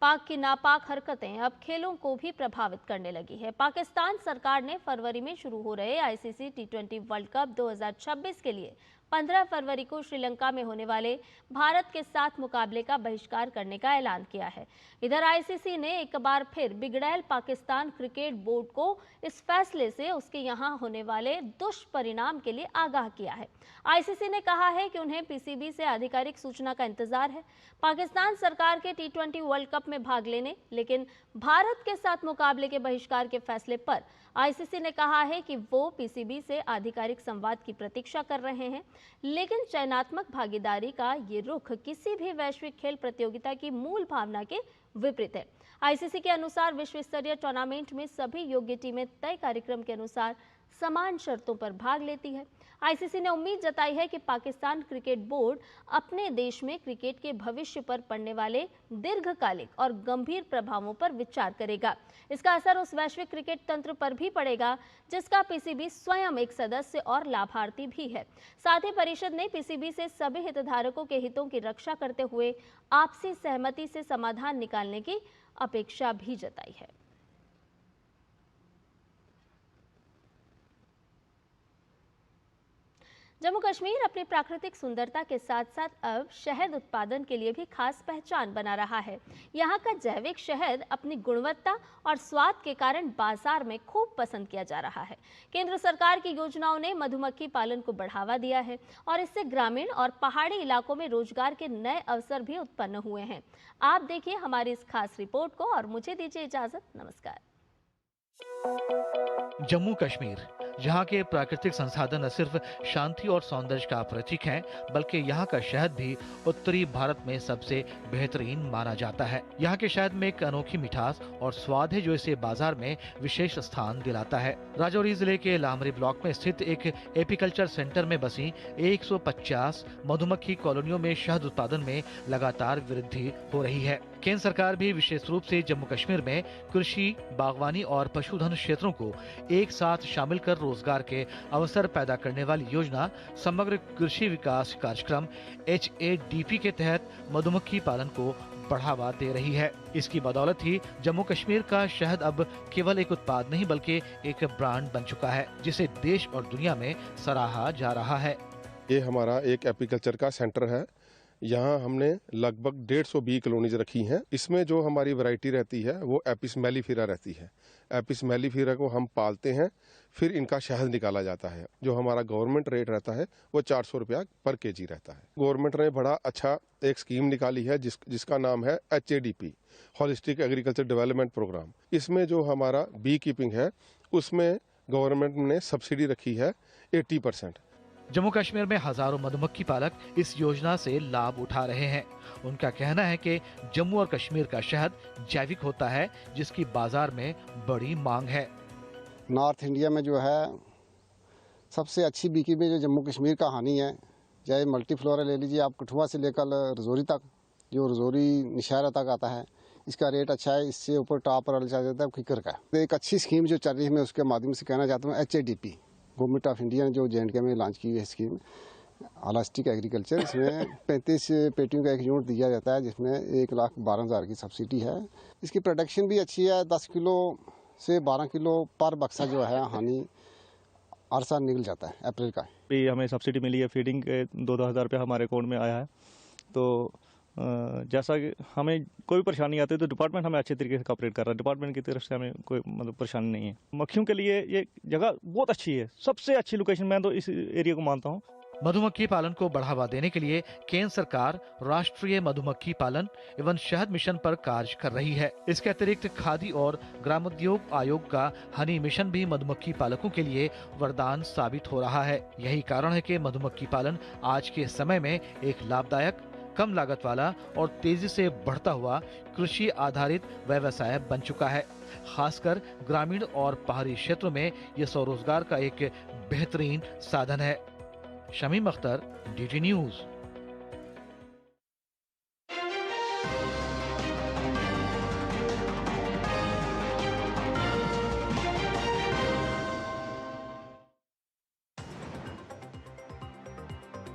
पाक की नापाक हरकतें अब खेलों को भी प्रभावित करने लगी है। पाकिस्तान सरकार ने फरवरी में शुरू हो रहे आईसीसी टी20 वर्ल्ड कप 2026 के लिए 15 फरवरी को श्रीलंका में होने वाले भारत के साथ मुकाबले का बहिष्कार करने का ऐलान किया है। इधर आईसीसी ने एक बार फिर बिगड़ैल पाकिस्तान क्रिकेट बोर्ड को इस फैसले से उसके यहां होने वाले दुष्परिणाम के लिए आगाह किया है। आईसीसी ने कहा है कि उन्हें पीसीबी से आधिकारिक सूचना का इंतजार है। पाकिस्तान सरकार के टी20 वर्ल्ड कप में भाग लेने लेकिन भारत के साथ मुकाबले के बहिष्कार के फैसले पर आईसीसी ने कहा है कि वो पीसीबी से आधिकारिक संवाद की प्रतीक्षा कर रहे हैं, लेकिन चयनात्मक भागीदारी का ये रुख किसी भी वैश्विक खेल प्रतियोगिता की मूल भावना के विपरीत है। आईसीसी के अनुसार विश्व स्तरीय टूर्नामेंट में सभी योग्य टीमें तय कार्यक्रम के अनुसार समान शर्तों पर भाग लेती है। आईसीसी ने उम्मीद जताई है कि पाकिस्तान क्रिकेट बोर्ड अपने देश में क्रिकेट के भविष्य पर पड़ने वाले दीर्घकालिक और गंभीर प्रभावों पर विचार करेगा। इसका असर उस वैश्विक क्रिकेट तंत्र पर भी पड़ेगा जिसका पीसीबी स्वयं एक सदस्य और लाभार्थी भी है। साथ ही परिषद ने पीसीबी से सभी हितधारकों के हितों की रक्षा करते हुए आपसी सहमति से समाधान निकालने की अपेक्षा भी जताई है। जम्मू कश्मीर अपनी प्राकृतिक सुंदरता के साथ साथ अब शहद उत्पादन के लिए भी खास पहचान बना रहा है। यहाँ का जैविक शहद अपनी गुणवत्ता और स्वाद के कारण बाजार में खूब पसंद किया जा रहा है। केंद्र सरकार की योजनाओं ने मधुमक्खी पालन को बढ़ावा दिया है और इससे ग्रामीण और पहाड़ी इलाकों में रोजगार के नए अवसर भी उत्पन्न हुए हैं। आप देखिए हमारी इस खास रिपोर्ट को और मुझे दीजिए इजाजत। नमस्कार। जम्मू कश्मीर, जहाँ के प्राकृतिक संसाधन न सिर्फ शांति और सौंदर्य का प्रतीक हैं, बल्कि यहाँ का शहद भी उत्तरी भारत में सबसे बेहतरीन माना जाता है। यहाँ के शहद में एक अनोखी मिठास और स्वाद है जो इसे बाजार में विशेष स्थान दिलाता है। राजौरी जिले के लामरी ब्लॉक में स्थित एक एपीकल्चर सेंटर में बसी 150 मधुमक्खी कॉलोनियों में शहद उत्पादन में लगातार वृद्धि हो रही है। केंद्र सरकार भी विशेष रूप से जम्मू कश्मीर में कृषि, बागवानी और पशुधन क्षेत्रों को एक साथ शामिल कर रोजगार के अवसर पैदा करने वाली योजना समग्र कृषि विकास कार्यक्रम HADP के तहत मधुमक्खी पालन को बढ़ावा दे रही है। इसकी बदौलत ही जम्मू कश्मीर का शहद अब केवल एक उत्पाद नहीं बल्कि एक ब्रांड बन चुका है, जिसे देश और दुनिया में सराहा जा रहा है। ये हमारा एक एपीकल्चर का सेंटर है। यहाँ हमने लगभग 150 बी कॉलोनीज रखी हैं। इसमें जो हमारी वैरायटी रहती है वो एपिस मेलिफेरा रहती है। एपिस मेलिफेरा को हम पालते हैं, फिर इनका शहद निकाला जाता है। जो हमारा गवर्नमेंट रेट रहता है वो 400 रुपया पर केजी रहता है। गवर्नमेंट ने बड़ा अच्छा एक स्कीम निकाली है जिसका नाम है HADP, holistic agriculture development programme. इसमें जो हमारा बी कीपिंग है उसमें गवर्नमेंट ने सब्सिडी रखी है 80%। जम्मू कश्मीर में हजारों मधुमक्खी पालक इस योजना से लाभ उठा रहे हैं। उनका कहना है कि जम्मू और कश्मीर का शहद जैविक होता है, जिसकी बाजार में बड़ी मांग है। नॉर्थ इंडिया में जो है सबसे अच्छी बीकी में जो जम्मू कश्मीर का हानि है, चाहे मल्टीफ्लोरा ले लीजिए आप, कठुआ से लेकर रजौरी तक, जो रजौरी नौशहरा तक आता है, इसका रेट अच्छा है। इससे ऊपर टॉप पर चला जाता है खिकर का। एक अच्छी स्कीम जो चल रही है, मैं उसके माध्यम से कहना चाहता हूँ, HADP गवर्नमेंट ऑफ इंडिया ने जो J&K में लॉन्च की है स्कीम होलिस्टिक एग्रीकल्चर। इसमें 35 पेटियों का एक यूनिट दिया जाता है, जिसमें 1,12,000 की सब्सिडी है। इसकी प्रोडक्शन भी अच्छी है। 10 किलो से 12 किलो पर बक्सा जो है हानि हर साल निकल जाता है। अप्रैल का भी हमें सब्सिडी मिली है। फीडिंग के 2-2 हज़ार रुपये हमारे अकाउंट में आया है। तो जैसा कि हमें कोई परेशानी आती है तो डिपार्टमेंट हमें अच्छे तरीके से कॉपरेट कर रहा है। डिपार्टमेंट की तरफ से हमें कोई परेशानी नहीं है। मक्खियों के लिए ये जगह बहुत अच्छी है, सबसे अच्छी लोकेशन मैं तो इस एरिया को मानता हूँ। मधुमक्खी पालन को बढ़ावा देने के लिए केंद्र सरकार राष्ट्रीय मधुमक्खी पालन एवं शहद मिशन पर कार्य कर रही है। इसके अतिरिक्त खादी और ग्रामोद्योग आयोग का हनी मिशन भी मधुमक्खी पालकों के लिए वरदान साबित हो रहा है। यही कारण है कि मधुमक्खी पालन आज के समय में एक लाभदायक, कम लागत वाला और तेजी से बढ़ता हुआ कृषि आधारित व्यवसाय बन चुका है। खासकर ग्रामीण और पहाड़ी क्षेत्रों में यह स्वरोजगार का एक बेहतरीन साधन है। Shamim Akhtar, DT news.